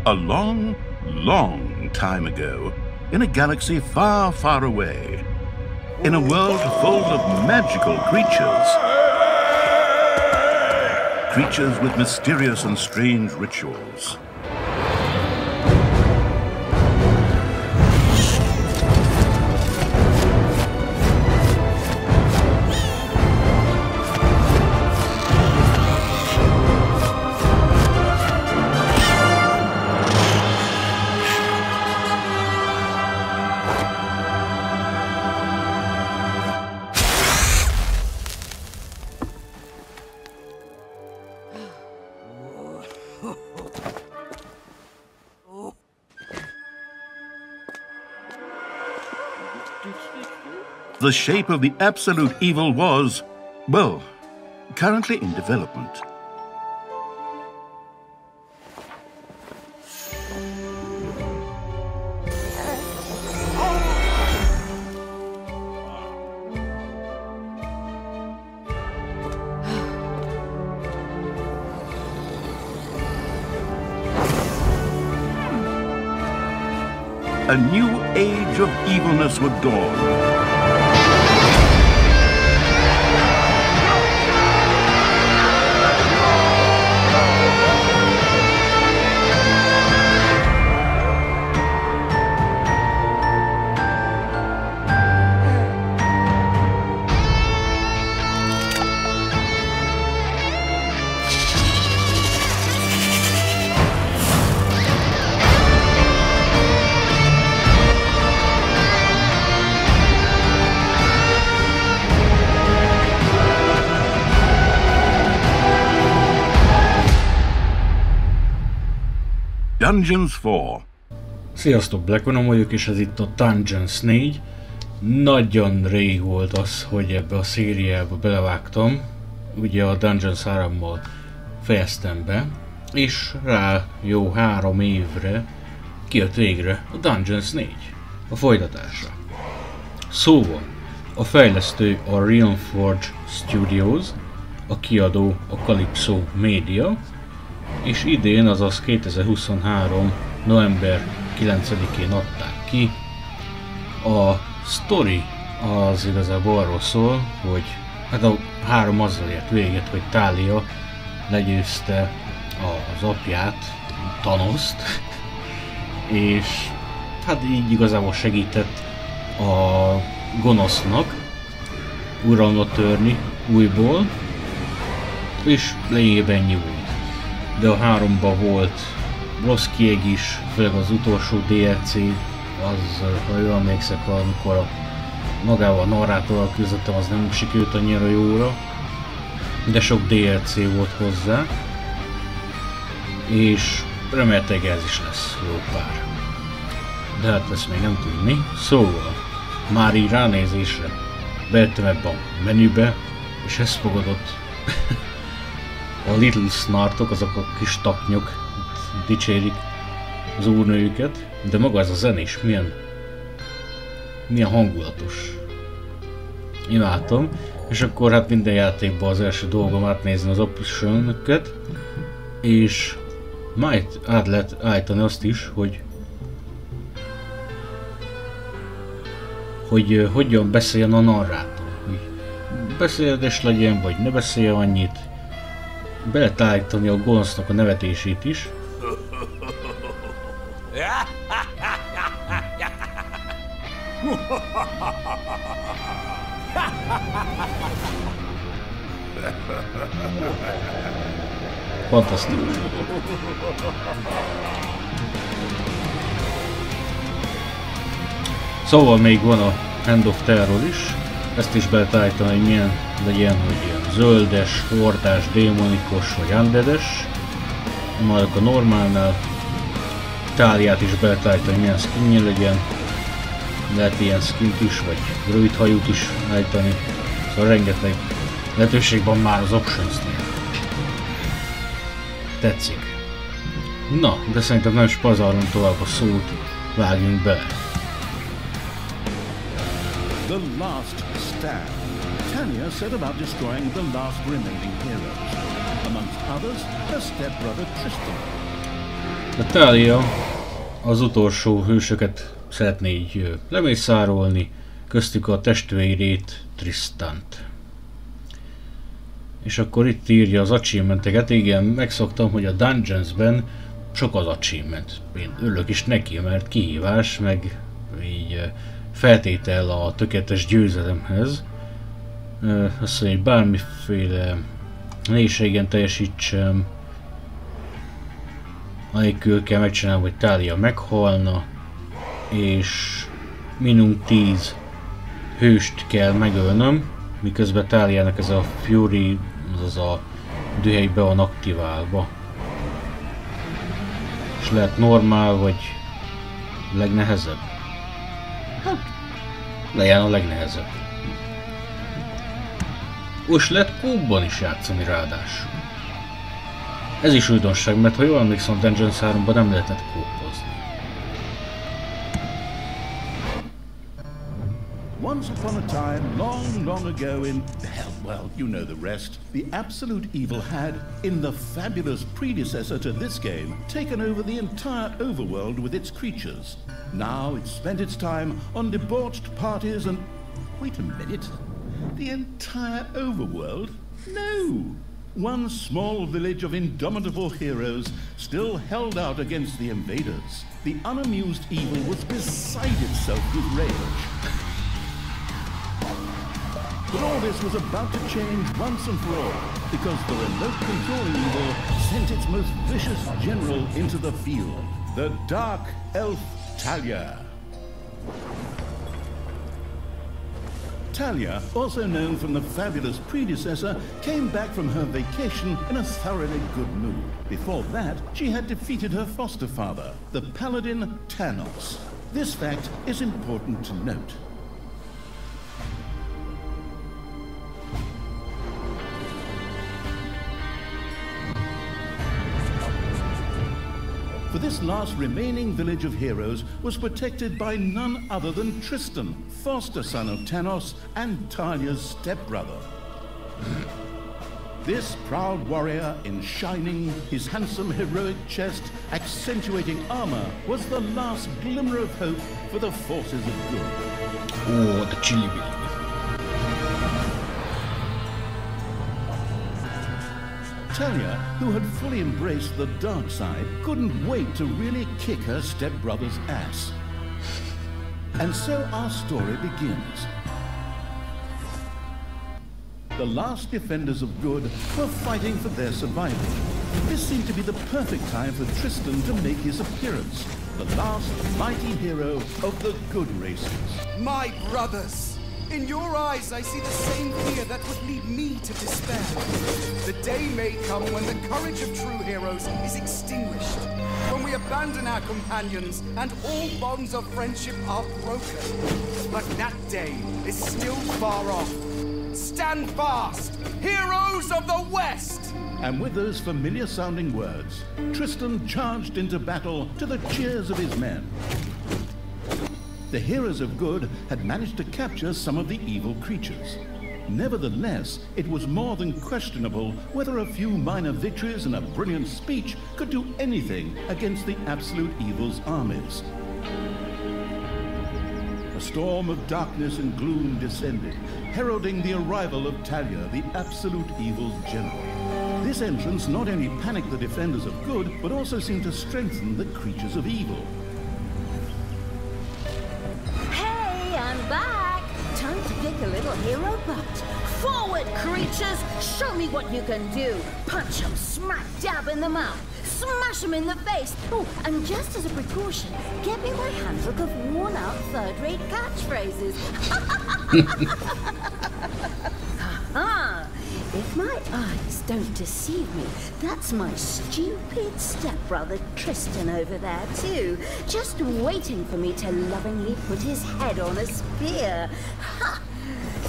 A long, long time ago, in a galaxy far, far away, in a world full of magical creatures, creatures with mysterious and strange rituals. The shape of the absolute evil was, well, currently in development. A new age of evilness would dawn. Dungeons 4. Sziasztok, Black Venom vagyok, és ez itt a Dungeons 4. Nagyon rég volt az, hogy ebbe a szériába belevágtam. Ugye a Dungeons 3-mal fejeztem be, és rá jó 3 évre kijött végre a Dungeons 4, a folytatása. Szóval, a fejlesztő a Realmforge Studios, a kiadó a Calypso Media, és idén, azaz 2023. november 9-én adták ki. A sztori az igazából arról szól, hogy hát a 3 azzal ért véget, hogy Thalia legyőzte az apját, Thanost, és hát így igazából segített a gonosznak uralmat törni újból, és lényegében ennyi volt. De a 3-ban volt rossz kieg is, főleg az utolsó DLC, az, ha jól emlékszek, amikor magával a narrátorral küzdöttem, az nem sikerült annyira jóra, de sok DLC volt hozzá, és remélhetőleg ez is lesz jó pár. De hát ezt még nem tudni. Szóval, már így ránézésre bejöttem ebbe a menübe, és ezt fogadott. A Little Snartok, azok a kis taknyok dicsérik az úrnőjüket, de maga ez a zenés milyen hangulatos. Imádtam, és akkor hát minden játékban az első dolgom átnézni az option-öket, és majd át lehet állítani azt is, hogy hogyan beszéljen a narrátor, hogy beszédes legyen, vagy ne beszéljen annyit. Be lehet állítani a gonosznak a nevetését is. Fantasztikus. Szóval még van a Hand of Terror is. Ezt is be lehet állítani, hogy milyen legyen, hogy ilyen zöldes, hordás, démonikus vagy undeades. Majd a normálnál. Thaliát is be lehet állítani, hogy milyen skinje legyen. Lehet ilyen skint is, vagy rövid hajút is állítani. Szóval rengeteg lehetőség van már az optionsnél. Tetszik. Na, de szerintem nem is pazarlom tovább a szót, vágjunk bele. The last stand. Tanya set about destroying the last remaining heroes, amongst others her stepbrother Tristan. A Thalia az utolsó hősöket szeretné így lemészárolni, köztük a testvérét, Tristant. És akkor itt írja az achievementeket. Igen, megszoktam, hogy a Dungeonsben sok az achievement. Én örülök is neki, mert kihívás, meg így feltétel a tökéletes győzelemhez. Azt mondja, hogy bármiféle nehézségen teljesítsem, anélkül kell megcsinálni, hogy Thalia meghalna, és minimum 10 hőst kell megölnöm, miközben Thaliának ez a Fury, azaz a dühely be van aktiválva. És lehet normál, vagy legnehezebb? Legyen a legnehezebb. Most lehet kóban is játszani ráadásul. Ez is újdonság, mert ha jól emlékszem, Dungeons 3-ban nem lehetett kópozni. Once upon a time, long, long ago in, hell, well, you know the rest, the absolute evil had, in the fabulous predecessor to this game, taken over the entire overworld with its creatures. Now it spent its time on debauched parties and... Wait a minute. The entire overworld? No! One small village of indomitable heroes still held out against the invaders. The unamused evil was beside itself with rage. But all this was about to change once and for all, because the remote controlling evil sent its most vicious general into the field, the Dark Elf Thalia. Thalia, also known from the fabulous predecessor, came back from her vacation in a thoroughly good mood. Before that, she had defeated her foster father, the paladin Tanos. This fact is important to note. For this last remaining village of heroes was protected by none other than Tristan, foster son of Tanos and Thalia's stepbrother. This proud warrior in shining, his handsome heroic chest accentuating armor, was the last glimmer of hope for the forces of good. Oh, the chili baby. Thalia, who had fully embraced the dark side, couldn't wait to really kick her stepbrother's ass. And so our story begins. The last defenders of good were fighting for their survival. This seemed to be the perfect time for Tristan to make his appearance, the last mighty hero of the good races. My brothers! In your eyes, I see the same fear that would lead me to despair. The day may come when the courage of true heroes is extinguished, when we abandon our companions and all bonds of friendship are broken. But that day is still far off. Stand fast, heroes of the West! And with those familiar-sounding words, Tristan charged into battle to the cheers of his men. The heroes of good had managed to capture some of the evil creatures. Nevertheless, it was more than questionable whether a few minor victories and a brilliant speech could do anything against the absolute evil's armies. A storm of darkness and gloom descended, heralding the arrival of Thalia, the absolute evil's general. This entrance not only panicked the defenders of good, but also seemed to strengthen the creatures of evil. Back! Time to kick a little hero butt. Forward, creatures! Show me what you can do! Punch them smack dab in the mouth! Smash them in the face! Oh, and just as a precaution, get me my handbook of worn-out third-rate catchphrases. Ha-ha! If my eyes don't deceive me, that's my stupid stepbrother Tristan over there too, just waiting for me to lovingly put his head on a spear. Ha!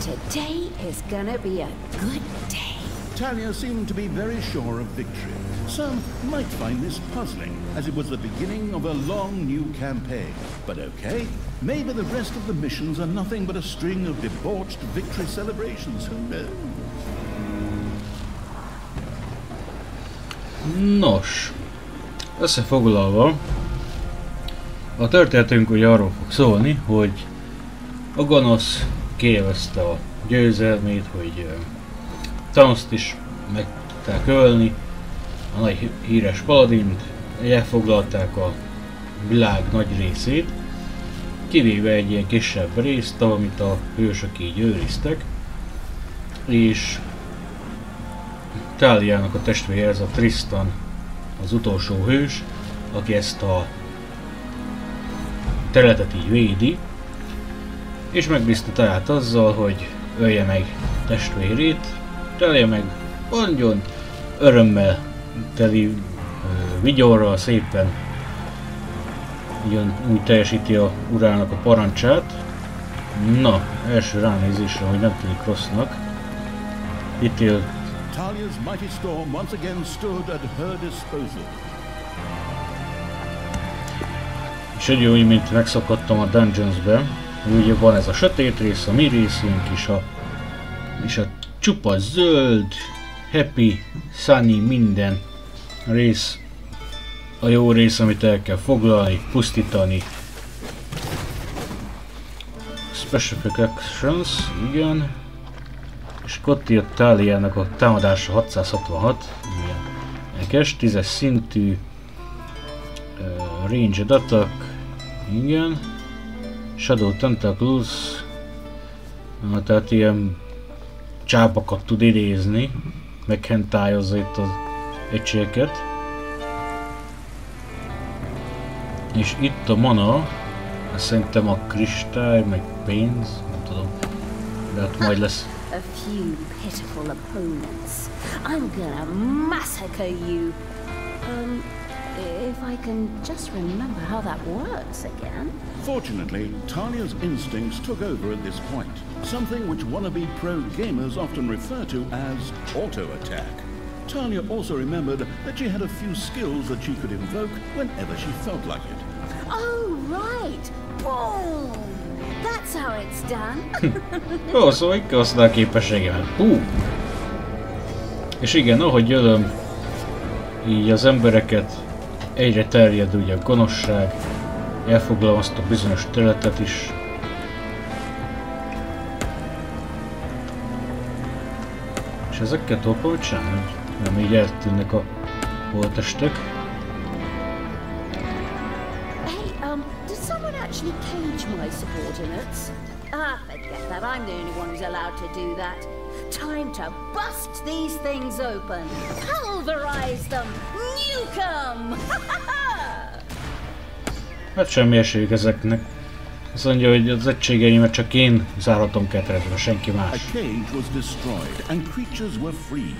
Today is gonna be a good day. Thalia seemed to be very sure of victory. Some might find this puzzling, as it was the beginning of a long new campaign. But okay, maybe the rest of the missions are nothing but a string of debauched victory celebrations, who knows? Nos, Összefoglalva, a történetünk ugye arról fog szólni, hogy a gonosz kiélvezte a győzelmét, hogy Thanost is meg tudták ölni, a nagy híres paladint, elfoglalták a világ nagy részét, kivéve egy ilyen kisebb részt, amit a hősök így őriztek, és Taliának a testvére, ez a Tristan, az utolsó hős, aki ezt a területet így védi, és megbízta Taliát azzal, hogy ölje meg testvérét, Talia meg mondjon, örömmel teli vigyorral szépen úgy teljesíti a urának a parancsát. Na, első ránézésre, hogy nem tűnik rossznak. Itt Talia's mighty storm once again stood at her disposal. És egy úgy, mint megszokhattam a Dungeons-be, ugye van ez a sötét rész, a mi részünk és a csupa zöld, happy, sunny, minden rész, a jó rész, amit el kell foglalni, pusztítani. Specific actions, igen. És ott írt Taliának a támadása 666, ilyen ekes, 10-es szintű ranged attack, igen. Shadow Tentacles, tehát ilyen csápakat tud idézni, meghentályozza itt az egységeket. És itt a mana, szerintem a kristály, meg pénz, nem tudom, de hát majd lesz. A few pitiful opponents. I'm gonna massacre you. If I can just remember how that works again. Fortunately, Talia's instincts took over at this point, something which wannabe pro gamers often refer to as auto-attack. Talia also remembered that she had a few skills that she could invoke whenever she felt like it. Oh, right. Boom! That's how it's done. Ó, szóval így kell használni a képességemet. És igen, ahogy ölöm így az embereket, egyre terjed ugye a gonoszság, elfoglalom azt a bizonyos területet is. És ezekkel tovább csinálni, hogy nem így eltűnnek a holttestek. Hey, did someone actually cage my subordinates? Ah, forget that. I'm the only one who's allowed to do that. Time to bust these things open. Pulverize them. Nuke them. Hát semmi esélyük ezeknek. Azt mondja, hogy az egységeimet csak én zárhatom ketrecbe, senki más. A cage was destroyed and creatures were freed.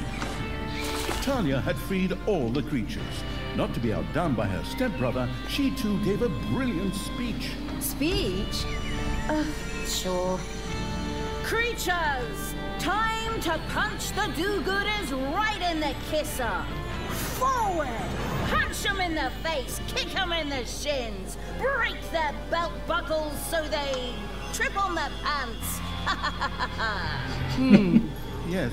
Talia had freed all the creatures. Not to be outdone by her stepbrother, she too gave a brilliant speech. Speech? Sure. Creatures! Time to punch the do-gooders right in the kisser! Forward! Punch them in the face, kick them in the shins, break their belt buckles so they trip on their pants! Yes,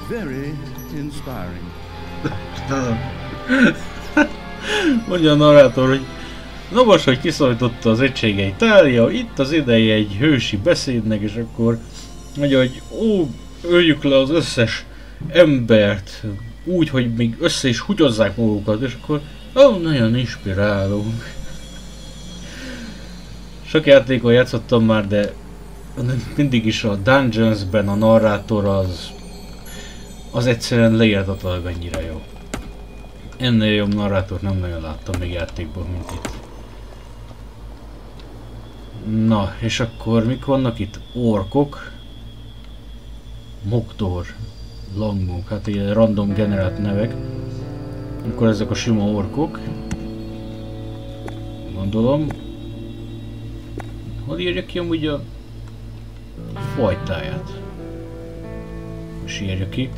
very inspiring. Mondja a narrátor, hogy na most, hogy kiszólította az egységei Talia, itt az ideje egy hősi beszédnek, és akkor mondja, hogy öljük le az összes embert, úgy, hogy még össze is húgyozzák magukat, és akkor nagyon inspiráló. Sok játékon játszottam már, de mindig is a Dungeons-ben a narrátor az egyszerűen leírtatlan, mennyire jó. Ennél jobb narrátort nem nagyon láttam még játékban, mint itt. Na, és akkor mik vannak itt? Orkok. Mokdor. Langmok, hát ilyen random generált nevek. Akkor ezek a sima orkok. Gondolom. Hogy írja ki amúgy a fajtáját? Most írja ki.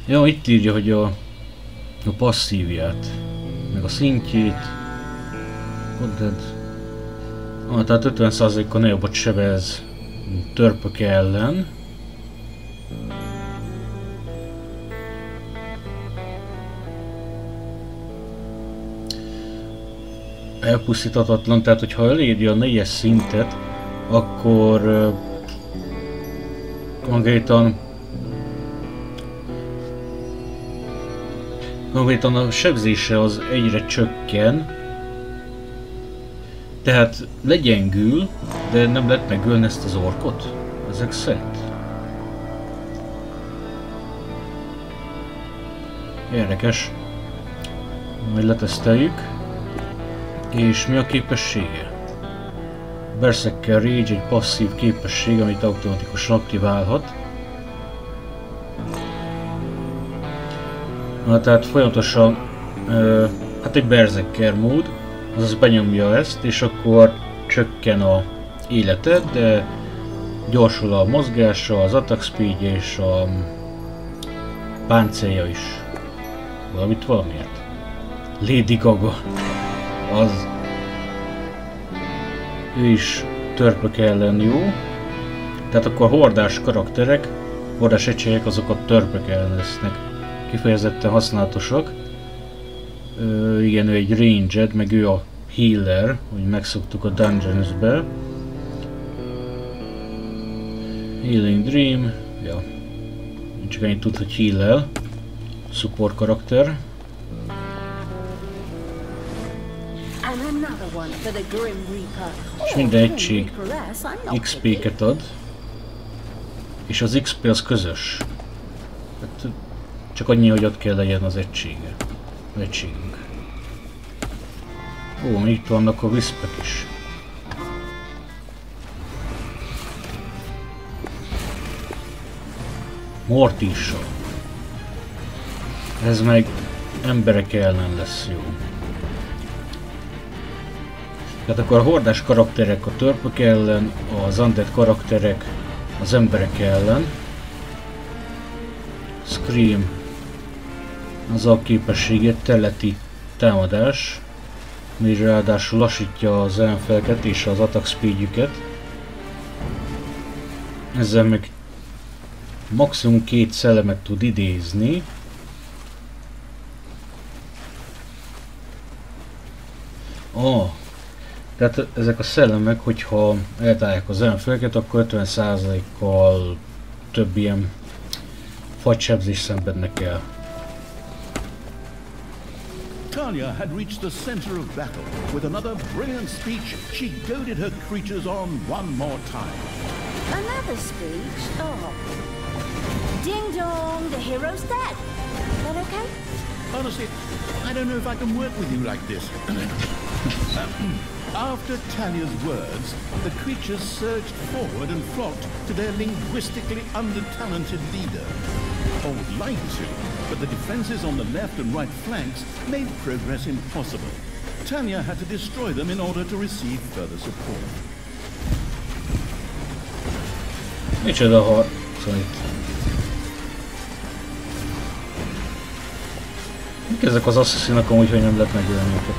Ja, itt írja, hogy a passzívját, meg a szintjét. Content. Tehát 50%-kal nagyobbat sebez törpök ellen. elpusztíthatatlan, tehát hogyha eléri a 4-es szintet, akkor konkrétan a sebzése az egyre csökken, tehát legyengül, de nem lehet megölni ezt az orkot ezek szerint. Érdekes. Majd leteszteljük. És mi a képessége? Berserker Rage egy passzív képesség, amit automatikusan aktiválhat. Na, tehát folyamatosan hát egy Berserker mód, azaz benyomja ezt, és akkor csökken a életed, de gyorsul a mozgása, az attack speed és a páncélja is. Valamiért. Lady Gaga. Az. Ő is törpök ellen jó. Tehát akkor hordás karakterek, hordás egységek azok a törpök ellen lesznek kifejezetten használatosak. Igen, ő egy ranged, meg ő a healer, hogy megszoktuk a Dungeons-be. Healing Dream, ja. Csak ennyit tud, hogy heal-el. Support karakter. És minden egység XP-ket ad. És az XP az közös. Hát csak annyi, hogy ott kell legyen az egysége. Az egységünk. Ó, még itt vannak a wispek is. Mortissal. Ez meg emberek ellen lesz jó. Tehát akkor a hordás karakterek a törpök ellen, az undead karakterek az emberek ellen. Scream az a képességet, területi támadás, mire ráadásul lassítja az ellenfeleket és az attack speedjüket. Ezzel meg maximum 2 szellemet tud idézni. Tehát ezek a szellemek, hogyha eltalálják az ellenfeleket, akkor 50%-kal több ilyen fagysebzést szenvednek el. Talia had reached the center of battle. With another brilliant speech, she goaded her creatures on one more time. Another speech? Oh. Ding dong, the hero's dead. Is that okay? Honestly, I don't know if I can work with you like this. After Talia's words, the creatures surged forward and flocked to their linguistically under-talented leader. Or would like to, but the defenses on the left and right flanks made progress impossible. Talia had to destroy them in order to receive further support. Micsoda harcol itt. Mik ezek az asszaszinok amúgy, hogy nem lehet megölni őket?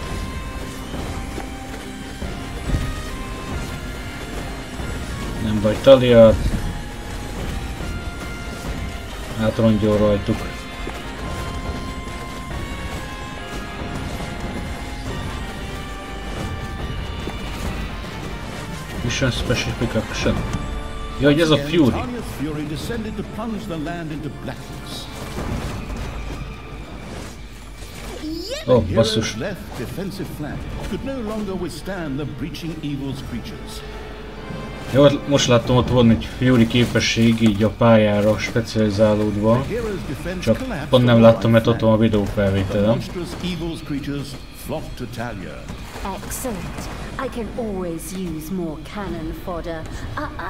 Nem baj, Taliát átrongyol rajtuk. Mission Specific Action. Jaj, ez a Fury. Oh, basszus. Jó, most láttam, ott van egy Fury képesség így a pályára specializálódva. Csak pont nem láttam, mert ott van a videófelvételem. Excellent. I can always use more cannon fodder.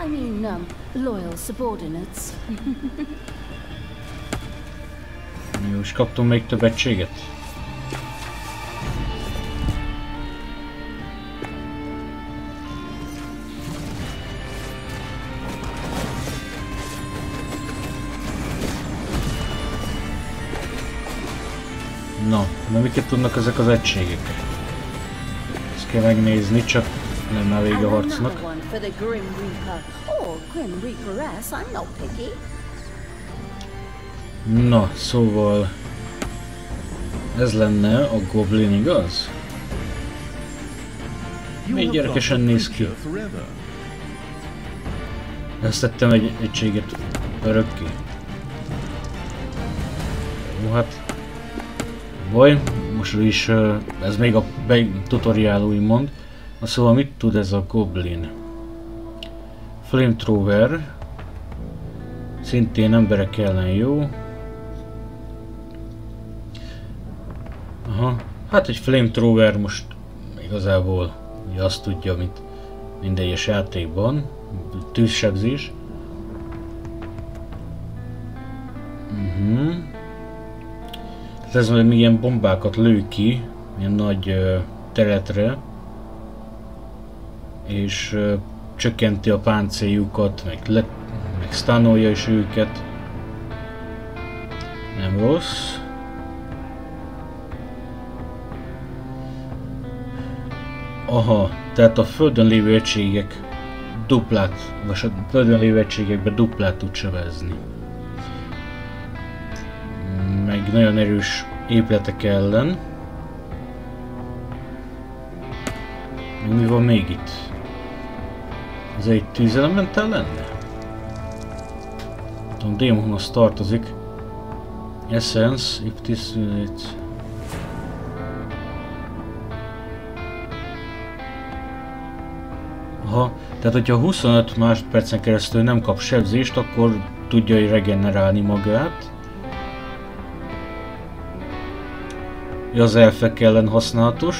I mean, loyal subordinates. Jó, és kaptunk még több egységet? Na, de miket tudnak ezek az egységek? Ezt kell megnézni, csak nem már vége a harcnak. Na, szóval ez lenne a Goblin, igaz? Még gyerekesen néz ki. Ezt tettem egy egységet örökké. Jó, hát... Baj, most is ez még a tutoriál úgymond. Szóval mit tud ez a goblin? Flamethrower. Szintén emberek ellen jó. Aha. Hát egy flamethrower most igazából ugye azt tudja, mint minden egyes játékban. Tűzsebzés. Tehát ez majd milyen bombákat lő ki, ilyen nagy területre. És csökkenti a páncéljukat, meg stánolja is őket. Nem rossz. Aha, tehát a földön lévő egységek duplát, vagy a földön lévő egységekben duplát tud sebezni. Meg nagyon erős épületek ellen. Mi van még itt? Ez egy tűzelementtel lenne? A démonhoz tartozik. Essence, Iptis... Aha, tehát hogyha 25 másodpercen keresztül nem kap sebzést, akkor tudja regenerálni magát. Az elfek ellen használatos.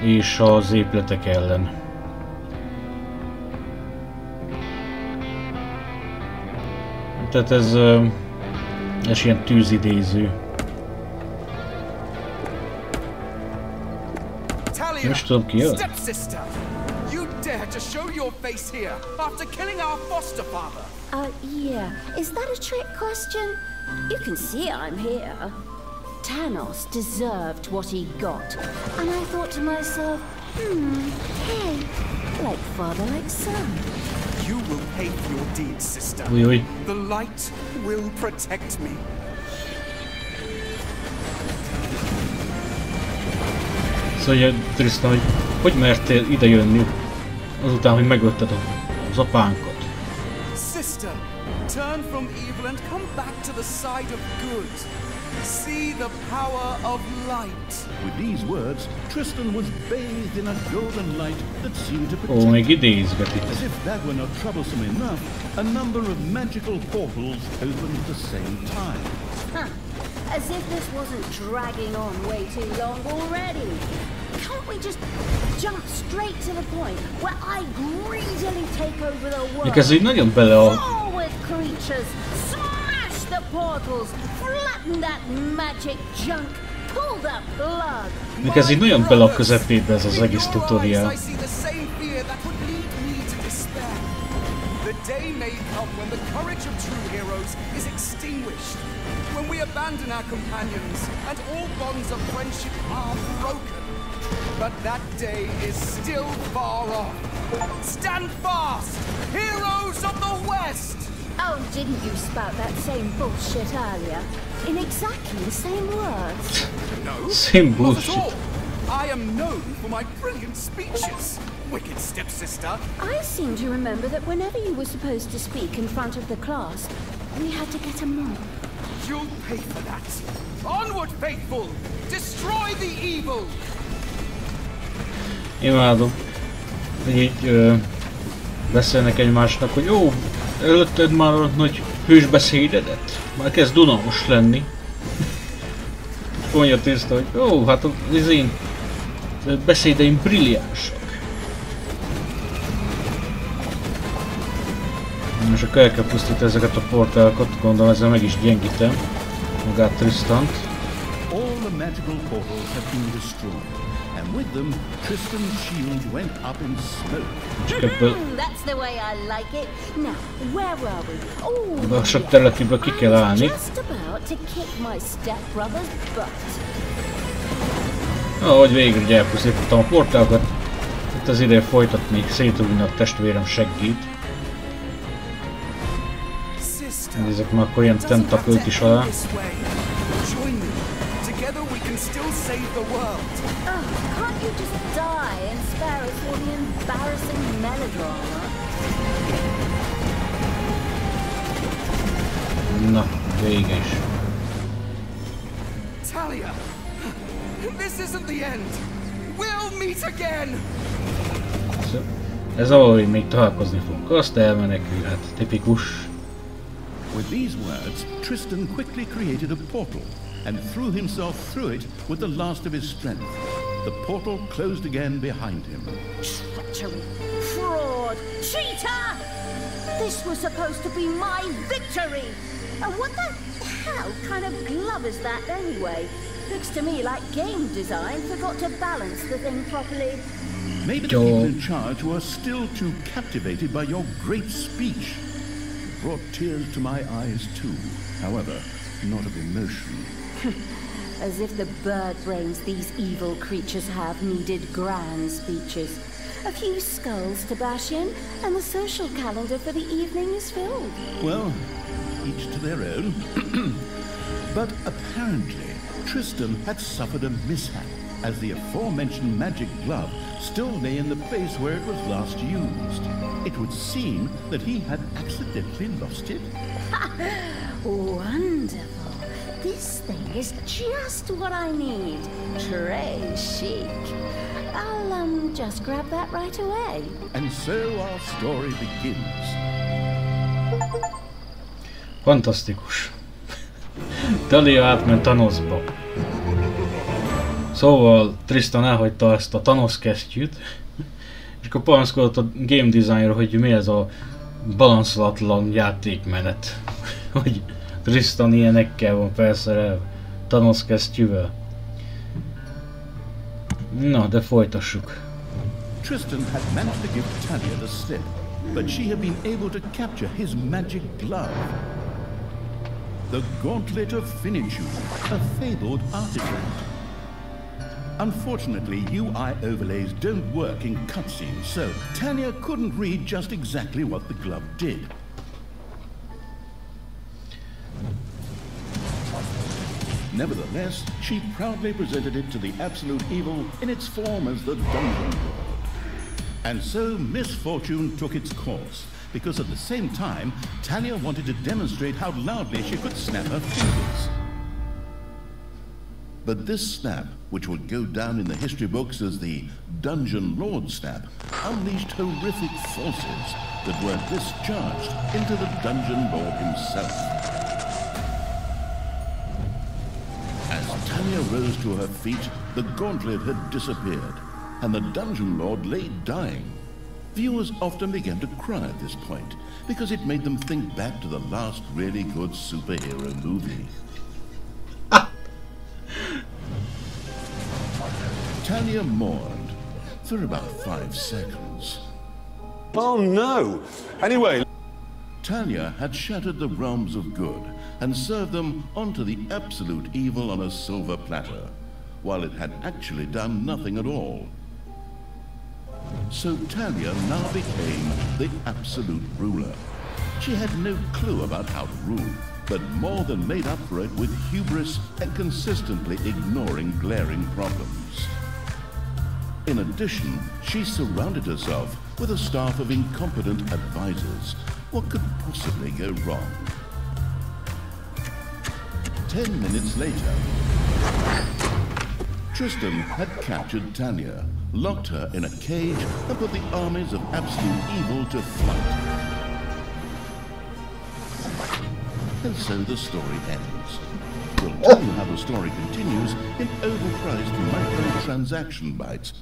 És az épületek ellen. Tehát ez ilyen tűzidéző. Most tudom ki jön? Stepsister, you dare to show your face here after killing our foster father? Yeah. Is that a trick question? You can see I'm here. Thanos deserved what he got, and I thought to myself, hey, like father, like son. You will pay for your deeds, sister. Ujj. The light will protect me. Szóval Tristan, hogy mertél ide jönni azután, hogy megölted az apánkat? Sister, turn from evil and come back to the side of good. See the power of light. With these words, Tristan was bathed in a golden light that seemed to protect Ó, még idézgeti. As if that were not troublesome enough, a number of magical portals opened at the same time. Huh. As if this wasn't dragging on way too long already. Can't we just jump straight to the point where I greedily take over the world? Ez így nagyon bele a... Forward, creatures! Smash the portals! Flatten that magic junk! Pull the plug! Ez így nagyon bele a közepébe ez az egész tutoriál. The day may come when the courage of true heroes is extinguished, when we abandon our companions and all bonds of friendship are broken. But that day is still far off. Stand fast, heroes of the West! Oh, didn't you spout that same bullshit earlier? In exactly the same words? No, Same not bullshit. at all. I am known for my brilliant speeches. Wicked stepsister. I seem to remember that whenever you were supposed to speak in front of the class, we had to get a mop. You'll pay for that. Onward, faithful! Destroy the evil! Imádom. Így beszélnek egymásnak, hogy jó, előtted már a nagy hősbeszédedet? Már kezd unalmas lenni. Mondja Tiszta, hogy jó, hát az én beszédeim brilliánsak. Most akkor el kell pusztítani ezeket a portálokat, gondolom ezzel meg is gyengítem magát Tristant. All the magical portals have been destroyed, and with them, Tristan's shield went up in smoke. That's the way I like it. Now, where were we? De a sok területéből ki kell állni. Just about to kick my stepbrother's butt. Ahogy végre ugye elpusztítottam a portálokat, itt az ideje folytatni, szétrúgni a testvérem seggét. Nézzük már, akkor ilyen tentakőt is alá. still save the world. Oh, can't you just die and spare us all the embarrassing melodrama? Na, véges. Talia, this isn't the end. We'll meet again. Ez ahol még találkozni fogunk. Azt elmenekül, hát tipikus. With these words, Tristan quickly created a portal and threw himself through it with the last of his strength. The portal closed again behind him. Treachery, fraud, cheater! This was supposed to be my victory! And what the hell kind of glove is that anyway? Looks to me like game design forgot to balance the thing properly. Maybe the people in charge were still too captivated by your great speech. It brought tears to my eyes too, however, not of emotion. As if the bird brains these evil creatures have needed grand speeches. A few skulls to bash in, and the social calendar for the evening is filled. Well, each to their own. But apparently, Tristan had suffered a mishap, as the aforementioned magic glove still lay in the place where it was last used. It would seem that he had accidentally lost it. Wonderful. This thing is just what I need. Très chic. I'll just grab that right away. And so our story begins. Fantasztikus. Talia átment Thanosba. Szóval Tristan elhagyta ezt a Thanos kesztyűt, és akkor panaszkodott a game designer, hogy mi ez a balanszolatlan játékmenet. Hogy Tristan ilyenekkel van felszerelve Thanos kesztyűvel. Na, de folytassuk. Tristan had managed to give Talia the slip, but she had been able to capture his magic glove. The Gauntlet of Finitude, a fabled artifact. Unfortunately, UI overlays don't work in cutscenes, so Talia couldn't read just exactly what the glove did. Nevertheless, she proudly presented it to the Absolute Evil in its form as the Dungeon Lord. And so misfortune took its course, because at the same time, Talia wanted to demonstrate how loudly she could snap her fingers. But this snap, which would go down in the history books as the Dungeon Lord snap, unleashed horrific forces that were discharged into the Dungeon Lord himself. As Talia rose to her feet, the gauntlet had disappeared, and the Dungeon Lord lay dying. Viewers often began to cry at this point, because it made them think back to the last really good superhero movie. Talia mourned for about 5 seconds. Oh no! Anyway... Talia had shattered the realms of good and served them onto the absolute evil on a silver platter, while it had actually done nothing at all. So Talia now became the absolute ruler. She had no clue about how to rule, but more than made up for it with hubris and consistently ignoring glaring problems. In addition, she surrounded herself with a staff of incompetent advisors. What could possibly go wrong? 10 minutes later, Tristan had captured Talia, locked her in a cage, and put the armies of absolute evil to flight. And so the story ends. We'll tell you how the story continues in overpriced microtransaction bites.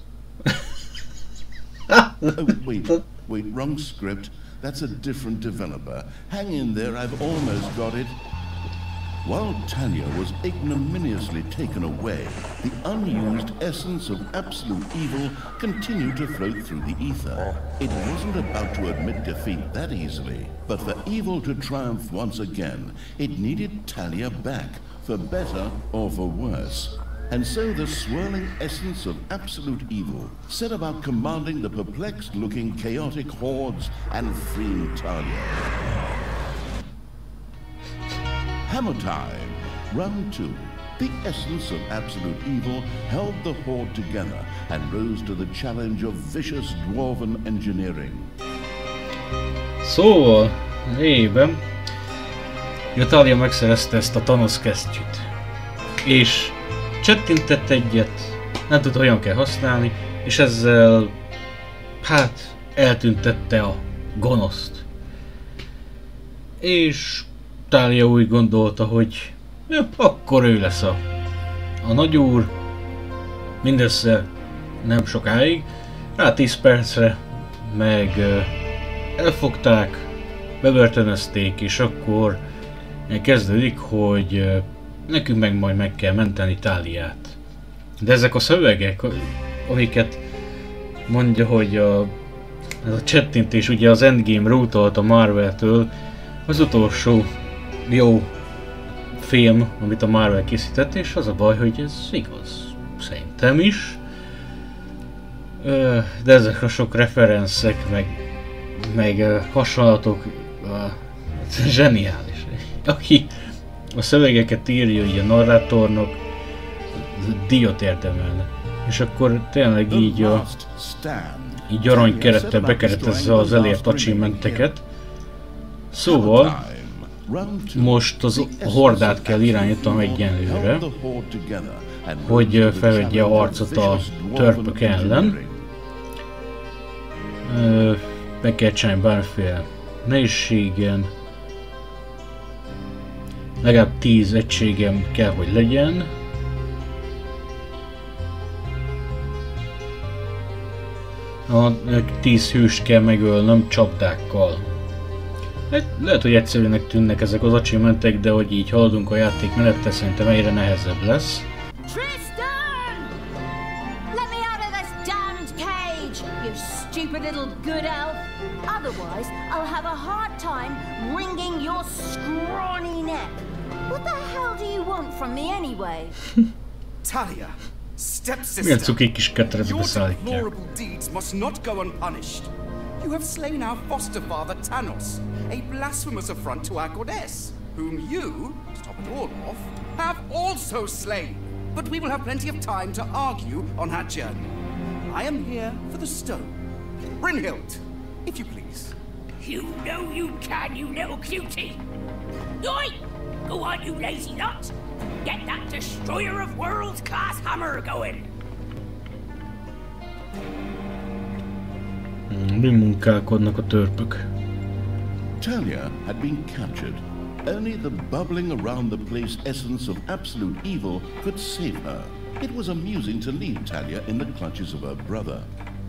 Oh, wait, wrong script. That's a different developer. Hang in there, I've almost got it. While Talia was ignominiously taken away, the unused essence of absolute evil continued to float through the ether. It wasn't about to admit defeat that easily, but for evil to triumph once again, it needed Talia back, for better or for worse. And so the swirling essence of absolute evil set about commanding the perplexed-looking chaotic hordes and freeing Talia. Hammer time, Run 2, The essence of absolute evil held the Horde together and rose to the challenge of vicious dwarven engineering. Szóval, lényegében Talia megszerezte ezt a Thanos kesztyűt. És csettintett egyet, nem tudta, hogyan kell használni, és ezzel hát eltüntette a gonoszt. És Talia úgy gondolta, hogy ja, akkor ő lesz a nagyúr. Mindössze nem sokáig, rá 10 percre meg elfogták, bebörtönözték, és akkor kezdődik, hogy nekünk meg majd meg kell menteni Taliát. De ezek a szövegek, amiket mondja, hogy ez a csettintés ugye az Endgame-re utalt a Marvel-től, az utolsó jó film, amit a Marvel készített, és az a baj, hogy ez igaz. Szerintem is. De ezek a sok referenszek, meg hasonlatok zseniális. Aki a szövegeket írja, így a narrátornak, díjat érdemelne. És akkor tényleg így aranykerettel bekeretezze az elért achievementeket. Szóval most a hordát kell irányítanom egyenlőre, hogy felvegye a harcot a törpök ellen. Meg kell csinálni bármiféle nehézségen. Legalább 10 egységem kell, hogy legyen. A 10 hőst kell megölnöm csapdákkal. Lehet, hogy egyszerűnek tűnnek ezek az achievementek, de hogy így haladunk a játékmenettel, szerintem egyre nehezebb lesz. Tristan! Let me out of this damned cage, you stupid little good elf. Otherwise, I'll have a hard time wringing your scrawny neck. What the hell do you want from me anyway? Talia, stepsister, Milyen cuki kis ketrecbe your szállítják. deplorable deeds must not go unpunished. You have slain our foster father Thanos, a blasphemous affront to our goddess, whom you, to top it all off, have also slain. But we will have plenty of time to argue on our journey. I am here for the stone. Brynhild, if you please. You know you can, you little cutie. Oi! Go on, you lazy nut. Get that destroyer of worlds class hammer going. Mi munkálkodnak a törpök? Talia had been captured. Only the bubbling around the place essence of absolute evil could save her. It was amusing to leave Talia in the clutches of her brother.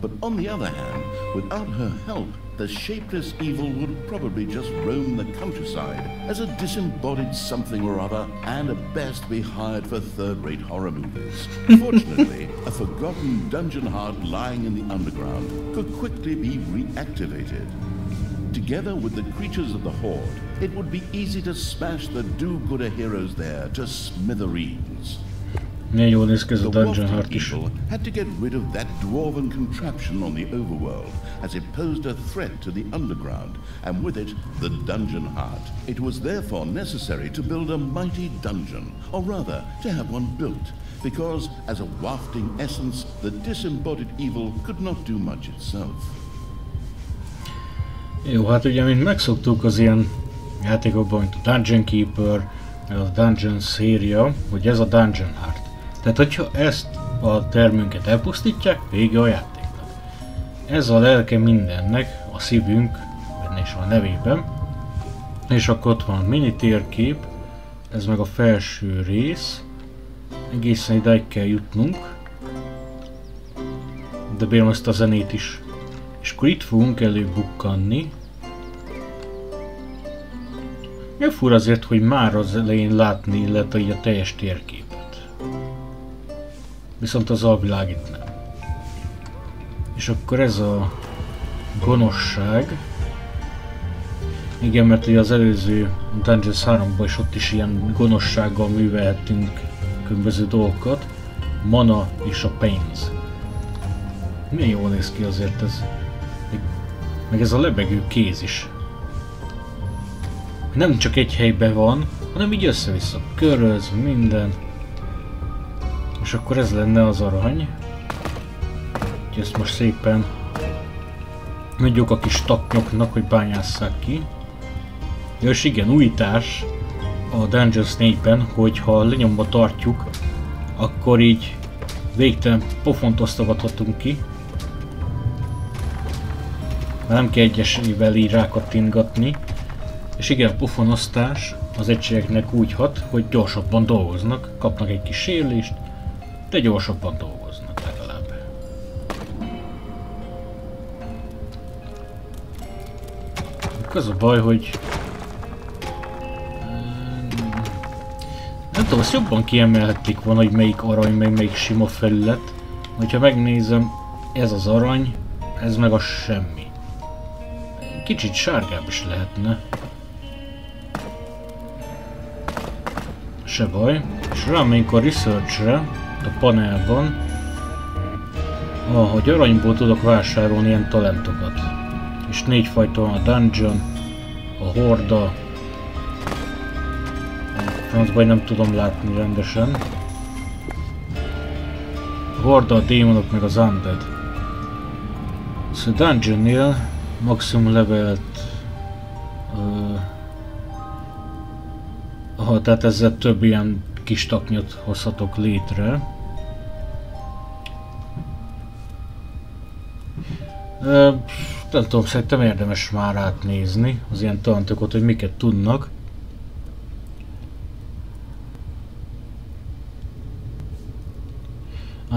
But on the other hand, without her help, the shapeless evil would probably just roam the countryside as a disembodied something or other, and at best be hired for third-rate horror movies. Fortunately, a forgotten dungeon heart lying in the underground could quickly be reactivated. Together with the creatures of the Horde, it would be easy to smash the do-gooder heroes there to smithereens. Milyen jól néz ki ez a The Dungeon Wafting Heart is. people had to get rid of that dwarven contraption on the overworld, as it posed a threat to the underground, and with it, the Dungeon Heart. It was therefore necessary to build a mighty dungeon, or rather, to have one built, because, as a wafting essence, the disembodied evil could not do much itself. Jó, hát ugye, mint megszoktuk az ilyen játékokban, mint a Dungeon Keeper, a Dungeon széria, hogy ez a Dungeon Heart. Tehát, hogyha ezt a termünket elpusztítják, vége a játéknak. Ez a lelke mindennek, a szívünk, benne is van a nevében. És akkor ott van a mini térkép, ez meg a felső rész. Egészen idáig kell jutnunk. De bírom ezt a zenét is. És akkor itt fogunk előbukkanni. Milyen fura azért, hogy már az elején látni lehet így a teljes térképet. Viszont az alvilág itt nem. És akkor ez a gonoszság. Igen, mert ugye az előző Dungeons 3-ban is ott is ilyen gonoszsággal művelhetünk különböző dolgokat. Mana és a pénz. Milyen jól néz ki azért ez. Meg ez a lebegő kéz is. Nem csak egy helyben van, hanem így össze-vissza köröz, minden. És akkor ez lenne az arany. Úgyhogy ezt most szépen adjuk a kis taknyoknak, hogy bányásszák ki. Ja, és igen, újítás a Dungeons 4-ben, hogyha lenyomva tartjuk, akkor így végtelen pofont osztogathatunk ki. Már nem kell egyesével így rákattintgatni. És igen, a pofonosztás az egységeknek úgy hat, hogy gyorsabban dolgoznak, kapnak egy kis sérülést, de gyorsabban dolgoznak legalább. Az a baj, hogy nem tudom, azt jobban kiemelhették volna, hogy melyik arany, meg melyik sima felület. Hogyha megnézem, ez az arany, ez meg a semmi. Kicsit sárgább is lehetne. Se baj. És rámegyünk a research-re, a panelban, hogy aranyból tudok vásárolni ilyen talentokat. És 4 fajta van: a dungeon, a horda, francban nem tudom látni rendesen. A horda, a démonok meg az undead. Szóval a dungeonnél maximum levelt tehát ezzel több ilyen kis taknyot hozhatok létre. Nem tudom, szerintem érdemes már átnézni az ilyen talentokat, hogy miket tudnak.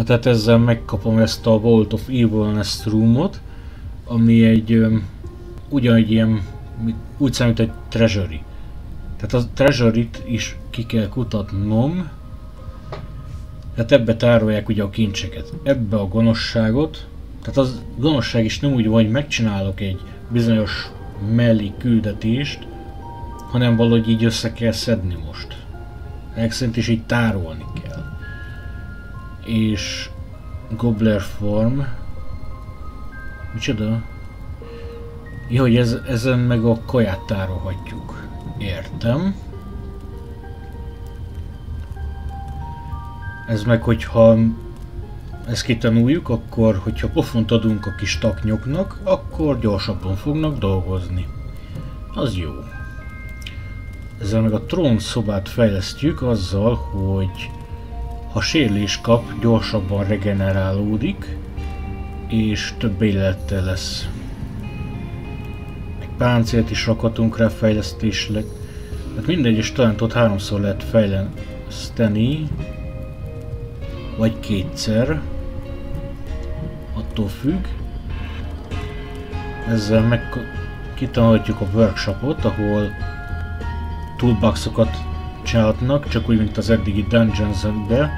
Tehát ezzel megkapom ezt a Vault of Evilness Roomot, ami egy ugyanegy ilyen, úgy számít egy treasury. Tehát a treasury-t is ki kell kutatnom. Tehát ebbe tárolják ugye a kincseket. Ebbe a gonoszságot. Tehát az gonoszság is nem úgy van, hogy megcsinálok egy bizonyos mellé küldetést, hanem valahogy így össze kell szedni most. Ezek szerint is így tárolni kell. És Gobbler Form. Micsoda? Jó, hogy ezen meg a kaját tárolhatjuk. Értem. Ez meg, hogyha ezt kitanuljuk, akkor, hogyha pofont adunk a kis taknyoknak, akkor gyorsabban fognak dolgozni. Az jó. Ezzel meg a trónszobát fejlesztjük azzal, hogy ha sérülés kap, gyorsabban regenerálódik, és több élettel lesz. Egy páncélt is rakhatunk rá fejlesztésleg. Hát minden egyes talentot 3-szor lehet fejleszteni, vagy 2-szer. Attól függ. Ezzel meg kitanulhatjuk a workshopot, ahol toolboxokat csinálhatnak, csak úgy, mint az eddigi Dungeons-ben.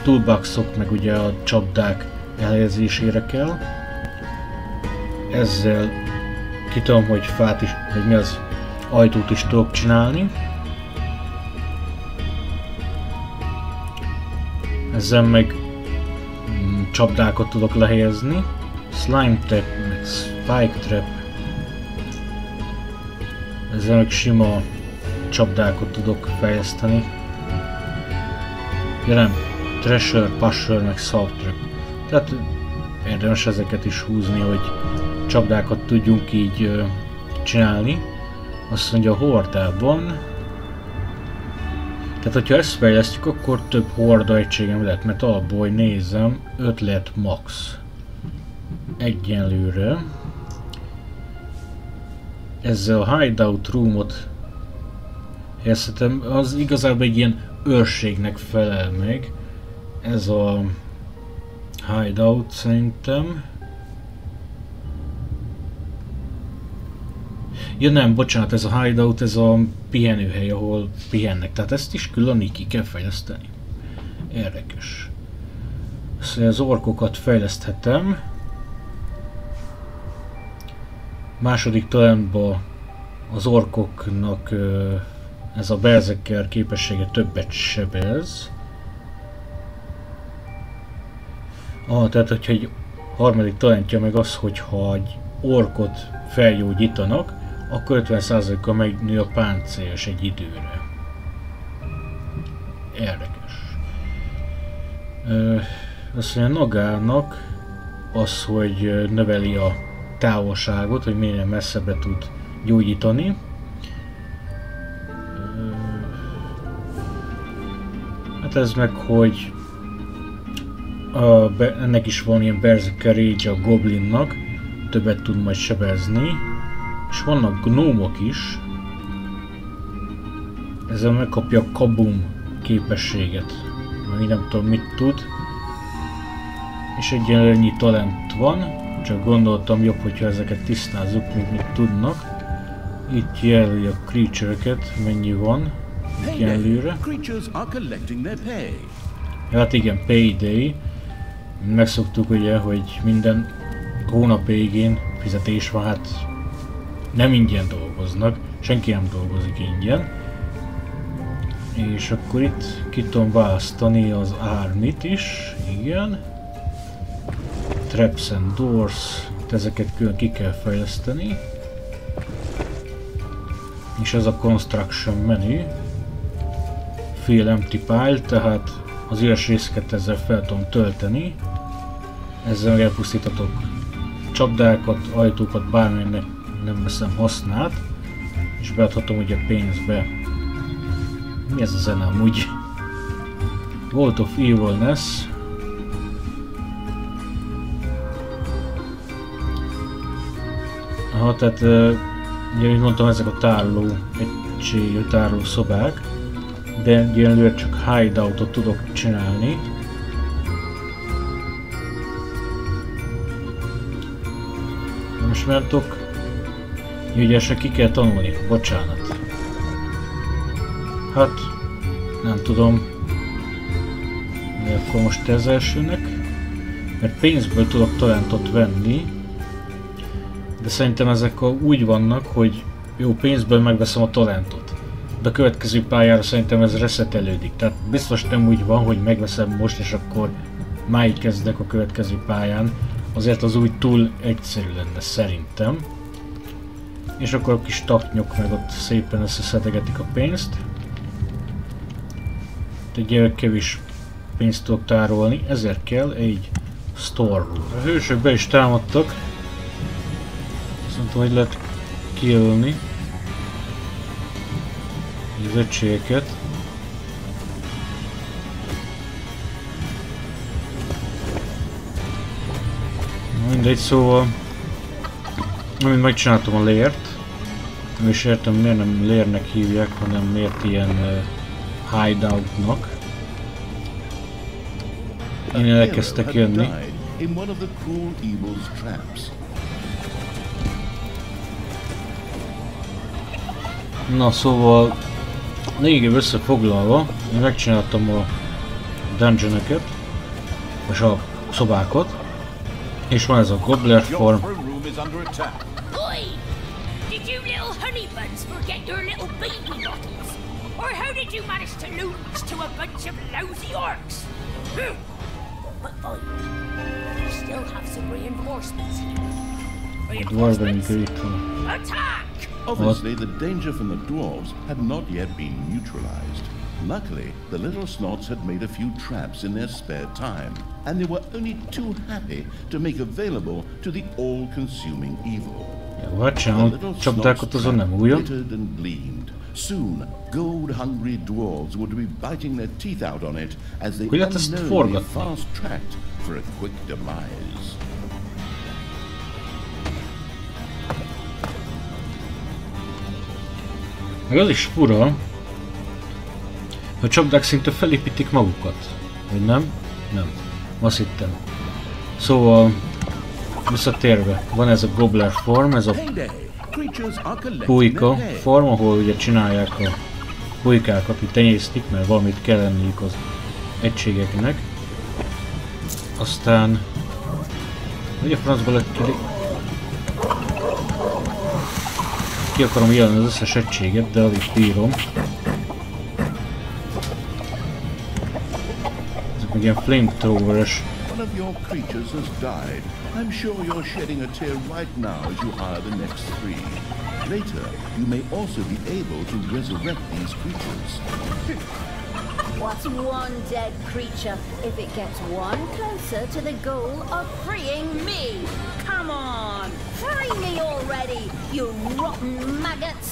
Toolboxok meg ugye a csapdák elhelyezésére kell. Ezzel kitanulom, hogy fát is, hogy mi az, ajtót is tudok csinálni. Ezzel meg csapdákat tudok lehelyezni. Slime trap, meg spike trap. Ezzel meg sima csapdákat tudok fejleszteni. De nem, Treasure, Pusher, meg Salt trap. Tehát érdemes ezeket is húzni, hogy csapdákat tudjunk így csinálni. Azt mondja, a hordában. Tehát, hogyha ezt fejlesztjük, akkor több horda egységem lehet, mert alapból, hogy nézem, 5 lehet max. Egyenlőre. Ezzel a hideout roomot helyezhetem, az igazából egy ilyen őrségnek felel meg. Ez a hideout szerintem. Ja nem, bocsánat, ez a hideout, ez a pihenőhely, ahol pihennek. Tehát ezt is külön ki kell fejleszteni. Érdekes. Szóval az orkokat fejleszthetem. Második talentban az orkoknak ez a berserker képessége többet sebez. Tehát hogyha egy harmadik talentja meg az, hogyha egy orkot felgyógyítanak, akkor 50%-kal megnő a páncélos egy időre. Érdekes. Azt mondja, Nagának az, hogy növeli a távolságot, hogy minél messzebbre tud gyógyítani. Hát ez meg, hogy ennek is van ilyen Berserker Rage a Goblinnak, többet tud majd sebezni. És vannak gnómok is. Ezzel megkapja a Kaboom képességet. Még nem tudom mit tud. És egyenlően ennyi talent van. Csak gondoltam jobb, hogyha ezeket tisztázzuk, mint mit tudnak. Itt jelöli a creature-eket, mennyi van egyenlőre. Hát igen, payday. Megszoktuk ugye, hogy minden hónap végén fizetés van, hát nem ingyen dolgoznak, senki nem dolgozik ingyen. És akkor itt ki tudom választani az Armit is, igen. Traps and Doors, ezeket külön ki kell fejleszteni. És ez a Construction menü. Fill Empty Pile, tehát az üres részeket ezzel fel tudom tölteni. Ezzel elpusztítatok csapdákat, ajtókat, bármilyennek nem veszem használt. És beadhatom ugye pénzbe. Mi ez a zene amúgy? Vault of Evilness. Aha, tehát ugye, mint mondtam, ezek a tároló egységű tároló szobák. De egyelőre csak hideoutot tudok csinálni. Most már tudok ügyesre ki kell tanulni, bocsánat. Hát, nem tudom. De akkor most ez elsőnek. Mert pénzből tudok talentot venni. De szerintem ezek úgy vannak, hogy jó, pénzből megveszem a talentot. De a következő pályára szerintem ez resetelődik. Tehát biztos nem úgy van, hogy megveszem most és akkor máig kezdek a következő pályán. Azért az úgy túl egyszerű lenne szerintem. És akkor a kis taknyok meg ott szépen összeszedegetik a pénzt. Egy kevés pénzt tudok tárolni, ezért kell egy store room. A hősök be is támadtak. Azt mondtam, hogy lehet kiölni az egységeket. Mindegy, szóval amint megcsináltam a lair-t, nem is értem miért nem lairnek hívják, hanem miért ilyen hideoutnak. Én elkezdtek jönni. Na szóval lényegében összefoglalva, én megcsináltam a dungeon-öket, és a szobákat, és van ez a Gobbler form. Did you little honeybuds forget your little baby bottles? Or how did you manage to lose to a bunch of lousy orcs? But I still have some reinforcements here. Reinforcements? Attack! Obviously, the danger from the dwarves had not yet been neutralized. Luckily, the little snots had made a few traps in their spare time, and they were only too happy to make available to the all-consuming evil. Csapdákat azon nem újon. Soon, gold-hungry dwarves would be biting their teeth out on it as they unknowingly fast-tracked for a quick demise. Meg az is fura, a csapdák szinte felépítik magukat. Vagy nem? Nem. Azt hittem. Szóval, visszatérve, van ez a Gobbler form, ez a pulyka form, ahol ugye csinálják a pulykákat, hogy tenyésztik, mert valamit kell lenniük az egységeknek. Aztán... Ugye francba lett ki akarom jelölni az összes egységet, de alig bírom. Ezek meg ilyen flamethrower-es. One of your creatures has died. I'm sure you're shedding a tear right now as you hire the next 3. Later, you may also be able to resurrect these creatures. What's one dead creature if it gets one closer to the goal of freeing me? Come on, free me already, you rotten maggots!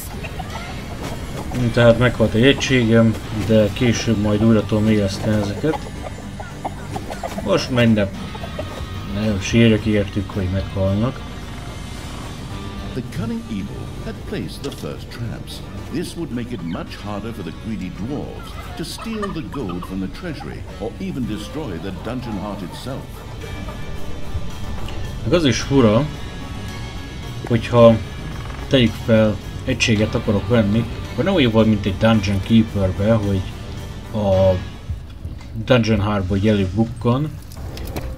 Tehát meghalt egy egységem, de később majd újra tudom éleszteni ezeket. Most minden. Nem sírjak értük, hogy meghalnak. The cunning evil had placed the first traps. This would make it much harder for the greedy dwarves to steal the gold from the treasury or even destroy the dungeon heart itself. Meg az is fura, hogyha tegyük fel, egységet akarok venni, akkor nem olyan volt, mint egy Dungeon Keeper-be, hogy a Dungeon Heart-ból előbukkan,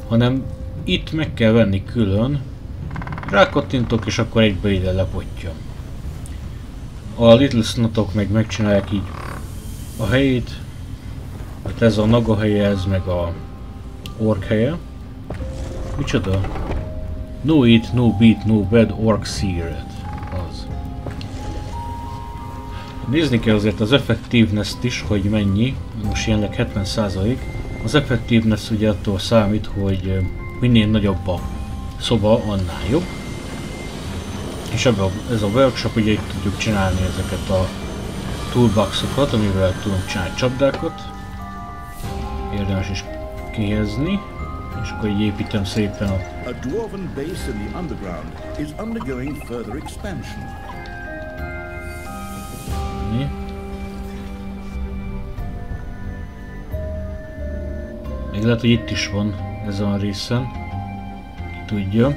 hanem itt meg kell venni külön, rákattintok és akkor egybe ide lepottya. A Little Snotok meg megcsinálják így a helyét, hát ez a Naga helye, ez meg a Orc helye. Micsoda? No eat, no beat, no bed, Orc seared. Az. Nézni kell azért az effectiveness-t is, hogy mennyi, most jelenleg 70%. Az effectiveness ugye attól számít, hogy minél nagyobb a szoba, annál jobb. És ez a workshop, ugye itt tudjuk csinálni ezeket a toolboxokat, amivel tudunk csinálni csapdákat. Érdemes is kihelyezni, és akkor így építem szépen a... A dwarven base in the underground is undergoing further expansion. Még lehet, hogy itt is van ezen a részen. Ki tudja.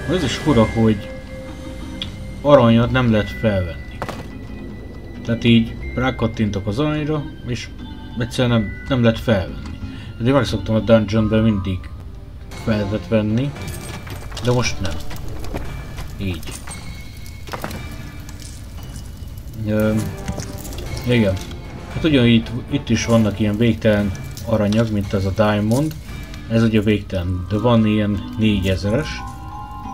Ez is fura, hogy aranyat nem lehet felvenni. Tehát így rákattintok az aranyra, és egyszerűen nem lehet felvenni. Én megszoktam a dungeonben mindig fel lehetett venni, de most nem. Így. Igen. Hát ugyanígy itt is vannak ilyen végtelen aranyak, mint ez a Diamond. Ez ugye végtelen, de van ilyen 4000-es.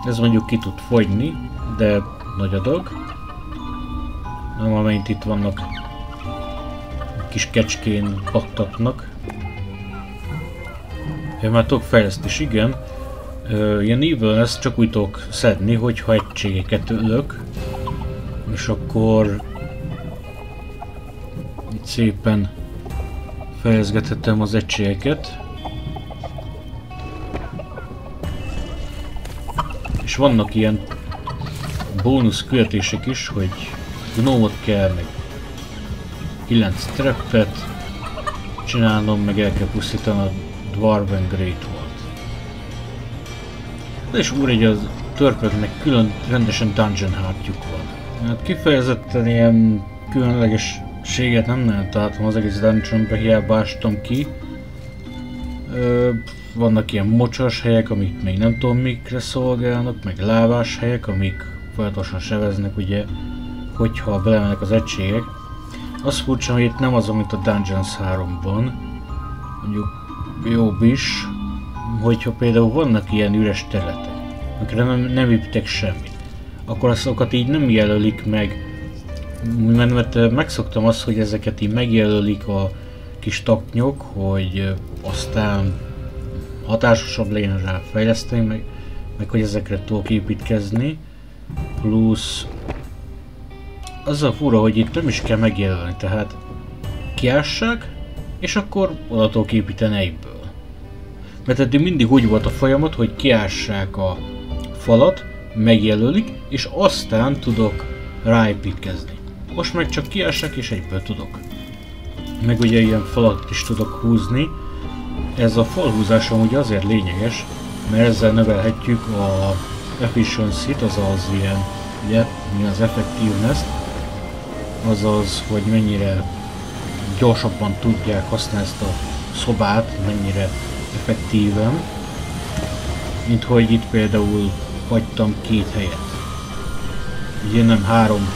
Ez mondjuk ki tud fogyni, de nagy adag. Nem amelyint itt vannak kis kecskén pattatnak. Én már tudok fejleszteni is, igen. Ilyen Evil-ezt csak úgy tudok szedni, hogyha egységeket ölök. És akkor itt szépen fejleszgethetem az egységeket. És vannak ilyen bónusz küldetések is, hogy gnómot kell, meg 9 trappet csinálnom, meg el kell pusztítani a Dwarven Great Wall-t. De és úr, egy az törpöknek külön rendesen Dungeon Heartjuk van. Hát kifejezetten ilyen különlegességet nem nagyon találtam az egész dungeonbe, hiába ástam ki. Vannak ilyen mocsaras helyek, amik még nem tudom mikre szolgálnak, meg lávás helyek, amik folyamatosan seveznek, ugye, hogyha belemennek az egységek. Az furcsa, hogy itt nem az, mint a Dungeons 3-ban, mondjuk jobb is, hogyha például vannak ilyen üres területek, amikre nem építek semmit, akkor azokat így nem jelölik meg, mert megszoktam azt, hogy ezeket így megjelölik a kis taknyok, hogy aztán hatásosabb legyen rá fejleszteni, meg hogy ezekre tudok építkezni, plusz az a fura, hogy itt nem is kell megjelölni, tehát kiássák, és akkor oda tudok építeni egyből. Mert eddig mindig úgy volt a folyamat, hogy kiássák a falat, megjelölik, és aztán tudok ráépítkezni. Most meg csak kiássák, és egyből tudok. Meg ugye ilyen falat is tudok húzni. Ez a falhúzás ugye azért lényeges, mert ezzel növelhetjük a efficiency-t, azaz ilyen, ugye, mi az effectiveness, azaz, hogy mennyire gyorsabban tudják használni ezt a szobát, mennyire effektíven, mint hogy itt például hagytam 2 helyet. Ugye nem 3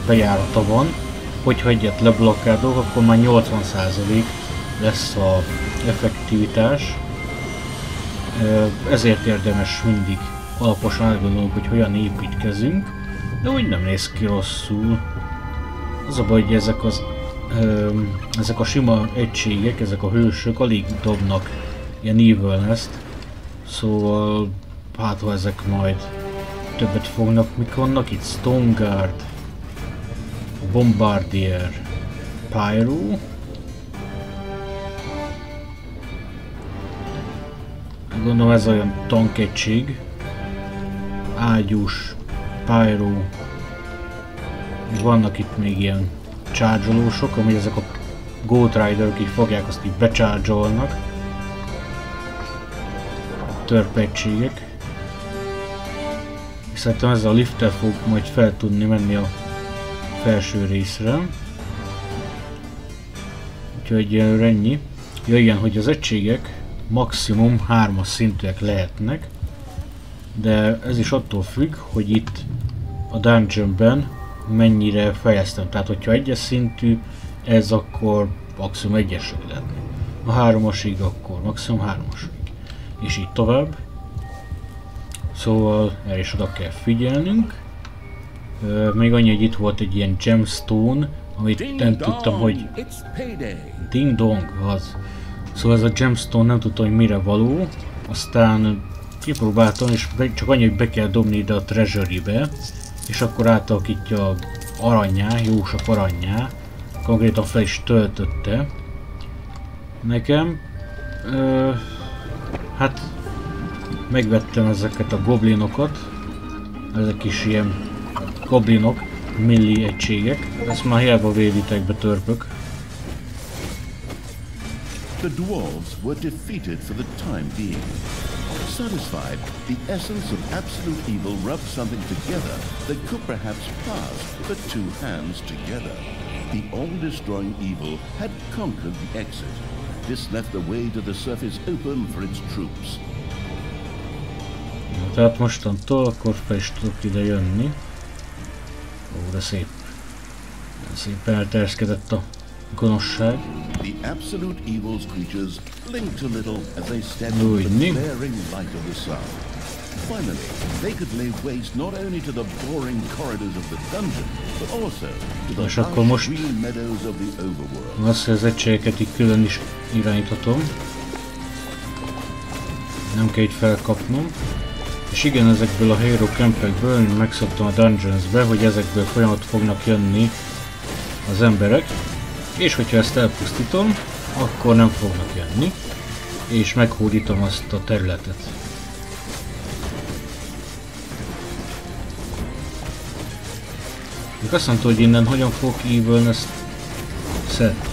bejárata van, hogyha egyet leblokkádok, akkor már 80% lesz a effektivitás. Ezért érdemes mindig alaposan átgondolnunk, hogy hogyan építkezünk, de úgy nem néz ki rosszul. Az a baj, hogy ezek az ezek a sima egységek, ezek a hősök alig dobnak ilyen evilness-t, szóval hát ha ezek majd többet fognak, mik vannak itt? Stone Guard, Bombardier, Pyro, gondolom ez olyan tank egység, ágyús, Pyro, vannak itt még ilyen charge-olósok, ami ezek a Goat Rider-ök így fogják, azt így becharge-olnak. Törpe-egységek. És szerintem ezzel a lifttel fog majd fel tudni menni a felső részre. Úgyhogy ennyi. Ja igen, hogy az egységek maximum 3-as szintűek lehetnek. De ez is attól függ, hogy itt a dungeonben mennyire fejeztem. Tehát hogyha 1-es szintű, ez akkor maximum 1-esig lehetne. A 3-asig akkor maximum 3-asig. És így tovább. Szóval erre is oda kell figyelnünk. Még annyi, hogy itt volt egy ilyen gemstone, amit nem tudtam, hogy... Ding dong, az. Szóval ez a gemstone nem tudtam, hogy mire való. Aztán kipróbáltam, és csak annyi, hogy be kell dobni ide a treasury-be. És akkor átalakítja aranyá, jósabb aranyá. Konkrétan fel is töltötte. Nekem. Hát megvettem ezeket a goblinokat. Ezek is ilyen goblinok, milli egységek. Ezt már hiába véditek be, törpök. The dwarves were defeated for the time being. Satisfied, the essence of absolute evil rubbed something together that could perhaps pass the two hands together. The all-destroying evil had conquered the exit. This left the way to the surface open for its troops. Tehát mostantól akkor fel is tudok ide jönni. Ó, de szép. Szépen elterjeszkedett a gonoszság. The absolute evil's creatures blinked a little as they stepped into the glaring light of the sun. Finally, they could lay waste not only to the boring corridors of the dungeon, but also to the lush green meadows of the overworld. Azt, hogy az egységeket így külön is irányíthatom. Nem kell így felkapnom. És igen, ezekből a hero campekből megszoktam a dungeonsbe, hogy ezekből folyamat fognak jönni az emberek. És hogyha ezt elpusztítom, akkor nem fognak jönni. És meghódítom azt a területet. Még azt mondta, hogy innen hogyan fogok evilness-t szedni.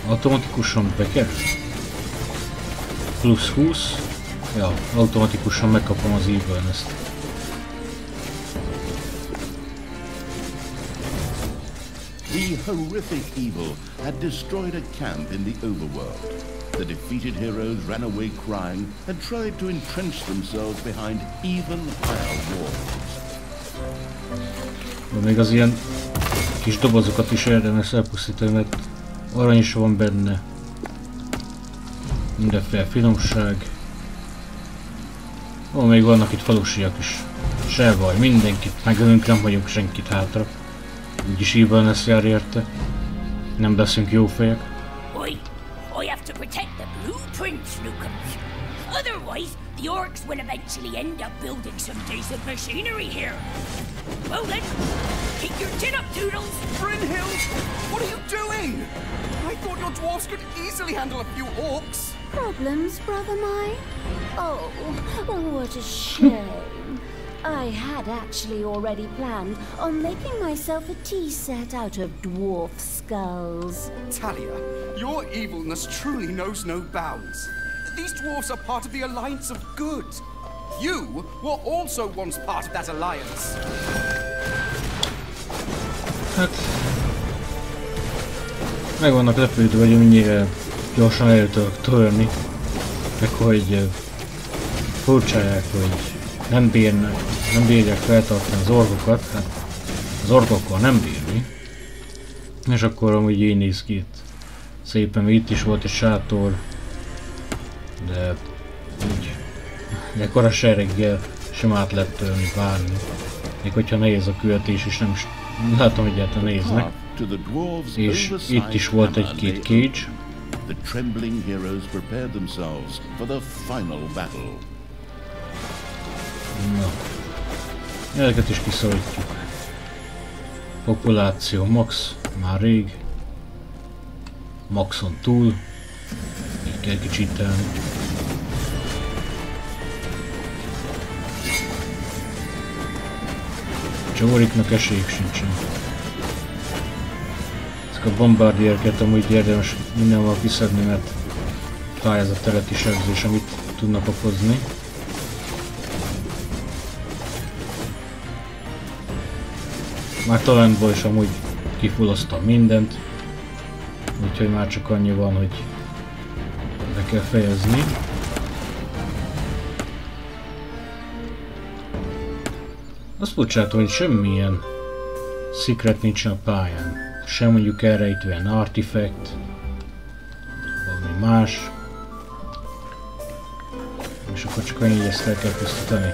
Automatikusan bekerül. Plusz 20. Ja, automatikusan megkapom az evilness-t. The horrific evil had destroyed a camp in the overworld. The defeated heroes ran away crying and tried to entrench themselves behind even higher walls. Még az ilyen kis dobozokat is érdemes elpusztítani, mert arany is van benne. Mindenféle finomság. Ó, még vannak itt falusiak is. Se baj, mindenkit megölünk, nem hagyunk senkit hátra. Úgyis evilness jár érte. Nem leszünk jó fejek. I have to protect the blueprints, Lucas. Otherwise, the orcs will eventually end up building some decent machinery here. Well then, keep your chin up, Toodles. Brynhild, what are you doing? I thought your dwarves could easily handle a few orcs. Problems, brother mine? Oh, what a shame. I had actually already planned on making myself a tea set out of dwarf skulls. Talia, your evilness truly knows no bounds. These dwarves are part of the Alliance of Good. You were also once part of that alliance. Hát... meg vannak lepődve, hogy mennyire gyorsan el tudok törni. Meg hogy... furcsálják, hogy nem bírják feltartani az orkokat, hát az orkokkal nem bírni. És akkor amúgy így néz ki itt. Szépen, itt is volt egy sátor, de úgy ekkora sereggel sem át lehet törni bármi. még hogyha nehéz a küldetés és nem is látom egyáltalán néznek. És itt is volt egy-két cage. The trembling heroes prepared themselves for the final battle. Na, ezeket is kiszorítjuk. Populáció max, már rég. Maxon túl. Így kell kicsítelni. Csóriknak esélyük sincsen. Ezek a bombardiereket amúgy érdemes mindenhol kiszedni, mert pályázat is edzés, amit tudnak okozni. Már talentból is amúgy kifulloztam mindent, úgyhogy már csak annyi van, hogy be kell fejezni. Azt bocsánat, hogy semmilyen secret nincsen a pályán. Sem mondjuk elrejtően artifact, valami más. És akkor csak annyi, hogy ezt el kell pusztítani.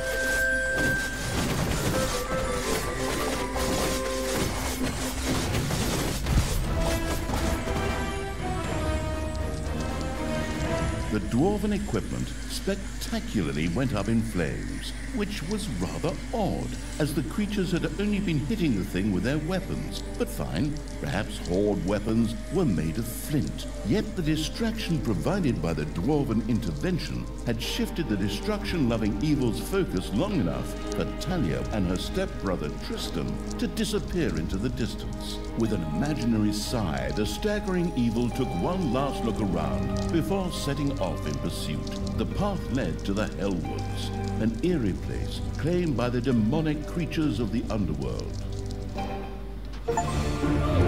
The dwarven equipment spectacularly went up in flames, which was rather odd, as the creatures had only been hitting the thing with their weapons. But fine, perhaps horde weapons were made of flint. Yet the distraction provided by the dwarven intervention had shifted the destruction-loving evil's focus long enough for Talia and her stepbrother Tristan to disappear into the distance. With an imaginary sigh, the staggering evil took one last look around before setting off in pursuit. The path led to the Hellwoods, an eerie place claimed by the demonic creatures of the underworld.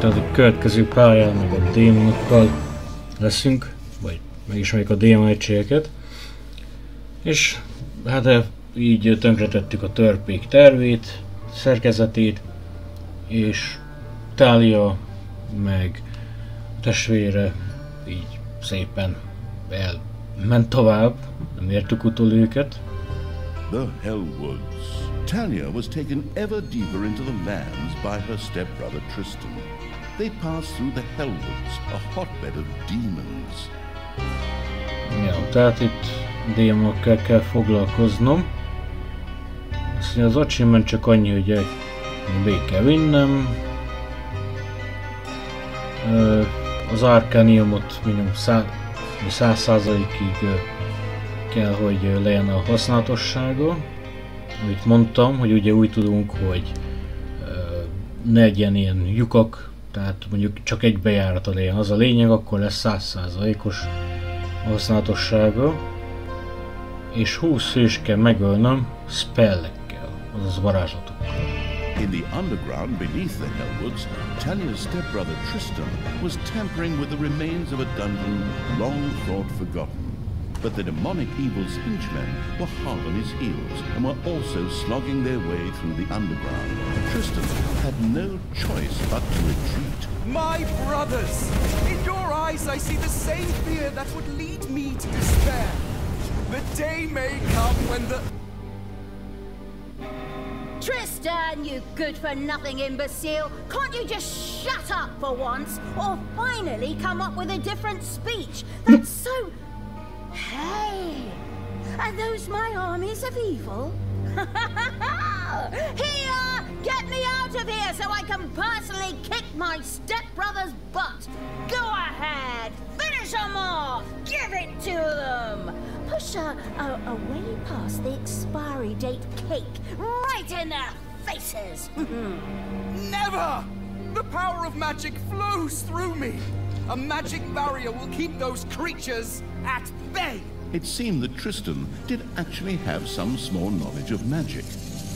Tehát a következő pályán meg a démonokkal leszünk, vagy megismerjük a démon egységeket. És hát így tönkretettük a törpék tervét, szerkezetét, és Talia meg a testvére így szépen elment tovább, nem értük utol őket. The Hellwoods. Talia was taken ever deeper into the lands by her stepbrother Tristan. They passed through the Hellwoods, a hotbed of demons. Ja, tehát itt démonokkal kell foglalkoznom. Azt mondja, az achievement csak annyi, hogy be kell vinnem. Az Arcaniumot minimum 100%-ig kell, hogy legyen a használatossága. Amit mondtam, hogy ugye úgy tudunk, hogy ne legyen ilyen lyukak, tehát mondjuk csak egy bejárata legyen. Az a lényeg, akkor lesz 100%-os használatossága. És 20 hős kell megölnöm spellekkel, azaz varázslatokkal. In the underground beneath the Hellwoods, Talia's stepbrother Tristan was tampering with the remains of a dungeon long thought forgotten. But the demonic evil's henchmen were hard on his heels and were also slogging their way through the underground. Tristan had no choice but to retreat. My brothers! In your eyes I see the same fear that would lead me to despair. The day may come when the... Tristan, you good-for-nothing imbecile! Can't you just shut up for once? Or finally come up with a different speech? That's so... Hey! Are those my armies of evil? Here! Get me out of here so I can personally kick my stepbrother's butt! Go ahead! Finish them off! Give it to them! Push away past the expiry date cake, right in their faces! Never! The power of magic flows through me! A magic barrier will keep those creatures at bay! It seemed that Tristan did actually have some small knowledge of magic.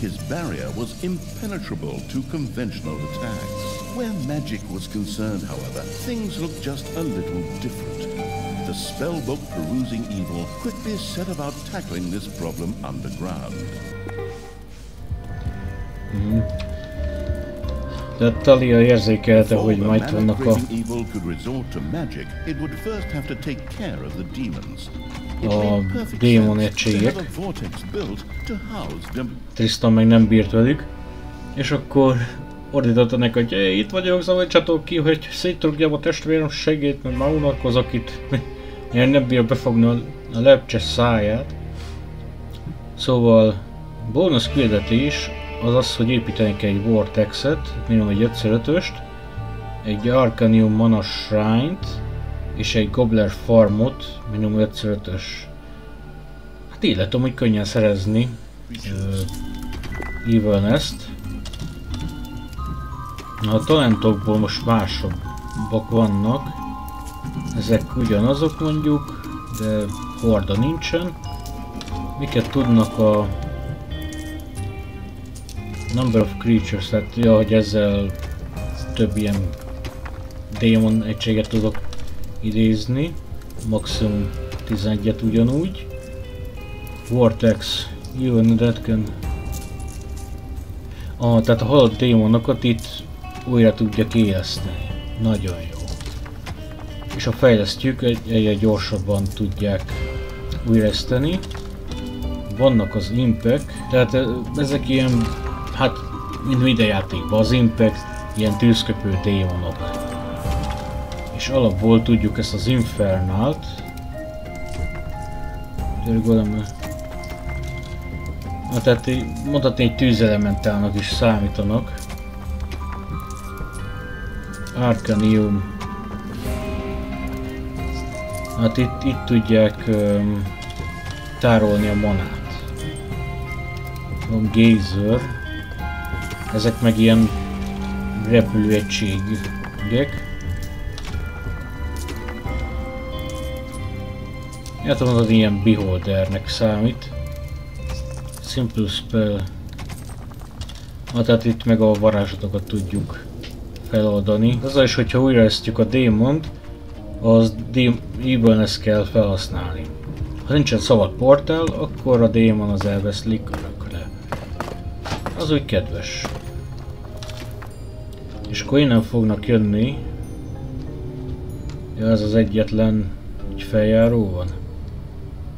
His barrier was impenetrable to conventional attacks. Where magic was concerned, however, things looked just a little different. The spellbook perusing evil quickly set about tackling this problem underground. De Talia érzékelte, hogy majd vannak a démon egységek. Tristan meg nem bírt velük. És akkor ordította neki, hogy itt vagyok, szabadítsatok ki, hogy szétrugjam a testvérem segít, mert már unatkozok itt. Én nem bír befogni a lepcse száját. Szóval bónusz küldetés az az, hogy építeni kell egy Vortexet, minimum egy 5x5-öst, egy Arcanium Mana Shrine-t és egy Gobbler Farmot, minimum 5x5-ös. Hát így lehet amúgy könnyen szerezni Evil Nest. A talentokból most másabbak vannak, ezek ugyanazok mondjuk, de horda nincsen. Miket tudnak a Number of Creatures, tehát ja, hogy ezzel több ilyen Demon egységet tudok idézni, maximum 11-et ugyanúgy. Vortex, even that can... tehát a halott démonokat itt újra tudja kiéleszteni. Nagyon jó. És ha fejlesztjük, egyre gyorsabban tudják újraeszteni. Vannak az impek, tehát ezek ilyen, hát mint minden játékban, az impek ilyen tűzköpő démonok. És alapból tudjuk ezt az Infernált. Tehát mondhatni egy tűzelementálnak is számítanak. Arcanium. Hát itt tudják tárolni a manát. Van Geyser. Ezek meg ilyen repülőegységek. Hát az ilyen Beholdernek számít. Simple Spell. Tehát itt meg a varázslatokat tudjuk feloldani. Azzal is, hogyha újraesztjük a démont, az Evilness kell felhasználni. Ha nincsen szabad portál, akkor a démon az elveszlik örökre. Az úgy kedves. És akkor innen fognak jönni. Ja, ez az egyetlen feljáró van.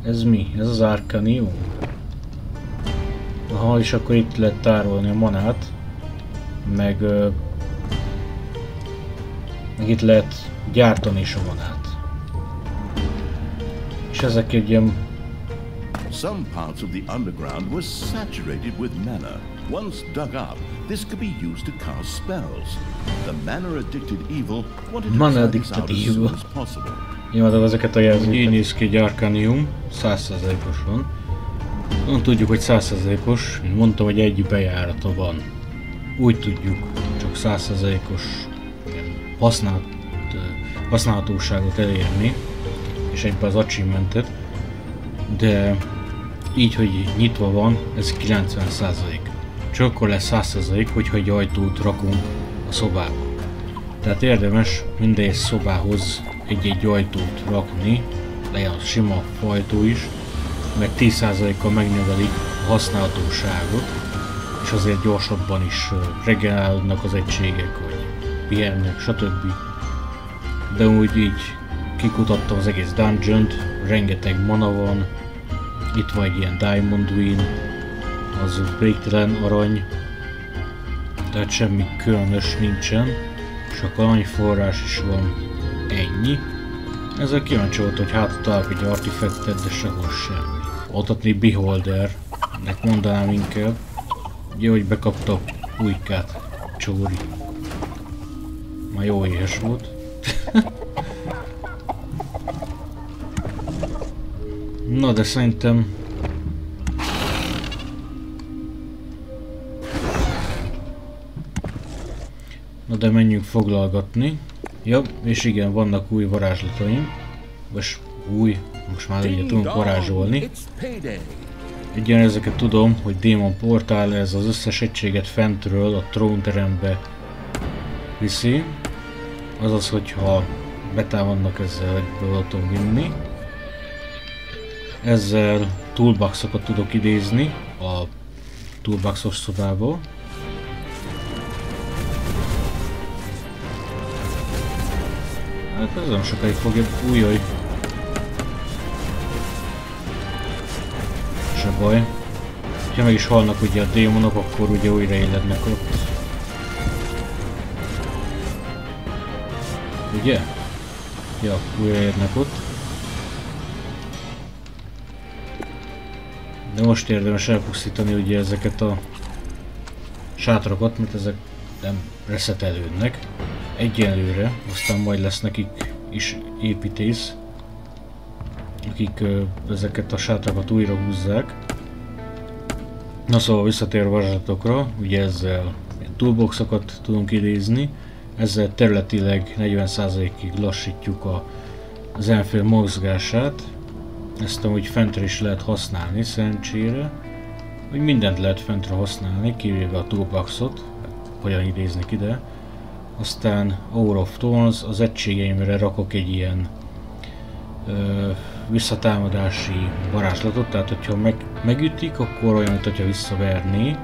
Ez mi? Ez az Arcanium? Aha, és akkor itt lehet tárolni a manát. Meg itt lehet gyártani is a manát. És ezek egy ilyen... Some parts of the underground were saturated with mana. Once dug up, this could be used to cast spells. The mana-addicted evil wanted to try this out as soon as possible. Imádom ezeket a jelzőket. Így néz ki egy Arcanium, 100%-os van. Nem tudjuk, hogy 100%-os, én mondtam, hogy egy bejárata van. Úgy tudjuk, csak 100%-os használhatóságot elérni, és egyben az achievementet, de így, hogy nyitva van, ez 90%. Csak akkor lesz 100%, hogyha egy ajtót rakunk a szobába. Tehát érdemes minden szobához egy ajtót rakni, legyen az sima ajtó is, meg 10%-kal megnövelik a használhatóságot, és azért gyorsabban is regenerálódnak az egységek, hogy pihennek, stb. De úgy így kikutattam az egész dungeont, rengeteg mana van, itt van egy ilyen Diamond Wing, az végtelen arany, tehát semmi különös nincsen, csak aranyforrás is van, ennyi. Ezzel kíváncsi volt, hogy hát találok egy artifactet, de sehol semmi. Adhatni Beholdernek mondanám inkább, ugye, hogy bekapta újkát, Csóri. Már jó éhes volt. Na de szerintem... Na de menjünk foglalgatni. Ja, és igen, vannak új varázslataim. Most már ugye tudunk varázsolni. Egyen ezeket tudom, hogy Demon Portál, ez az összes egységet fentről a trónterembe viszi. Azaz, hogyha betámadnak, ezzel egyből tudom vinni. Ezzel toolboxokat tudok idézni a toolboxos szobából. Hát ez nem sokáig fogja, újjaj. Se baj. Ha meg is halnak ugye a démonok, akkor ugye újra élednek ott. Ugye? Ja, újra érnek ott. De most érdemes elpusztítani ugye ezeket a sátrakat, mert ezek nem reszetelődnek egyenlőre, aztán majd lesz nekik is építész, akik ezeket a sátrakat újra húzzák. Na szóval visszatérve a varázslatokra, ugye ezzel toolboxokat tudunk idézni, ezzel területileg 40%-ig lassítjuk az ellenfél mozgását. Ezt amúgy fentre is lehet használni szerencsére, hogy mindent lehet fentre használni, kivéve a toolboxot, hogyan idéznek ide. Aztán Hour of Thorns, az egységeimre rakok egy ilyen visszatámadási varázslatot, tehát hogyha megütik, akkor olyan, mint hogyha visszaverné.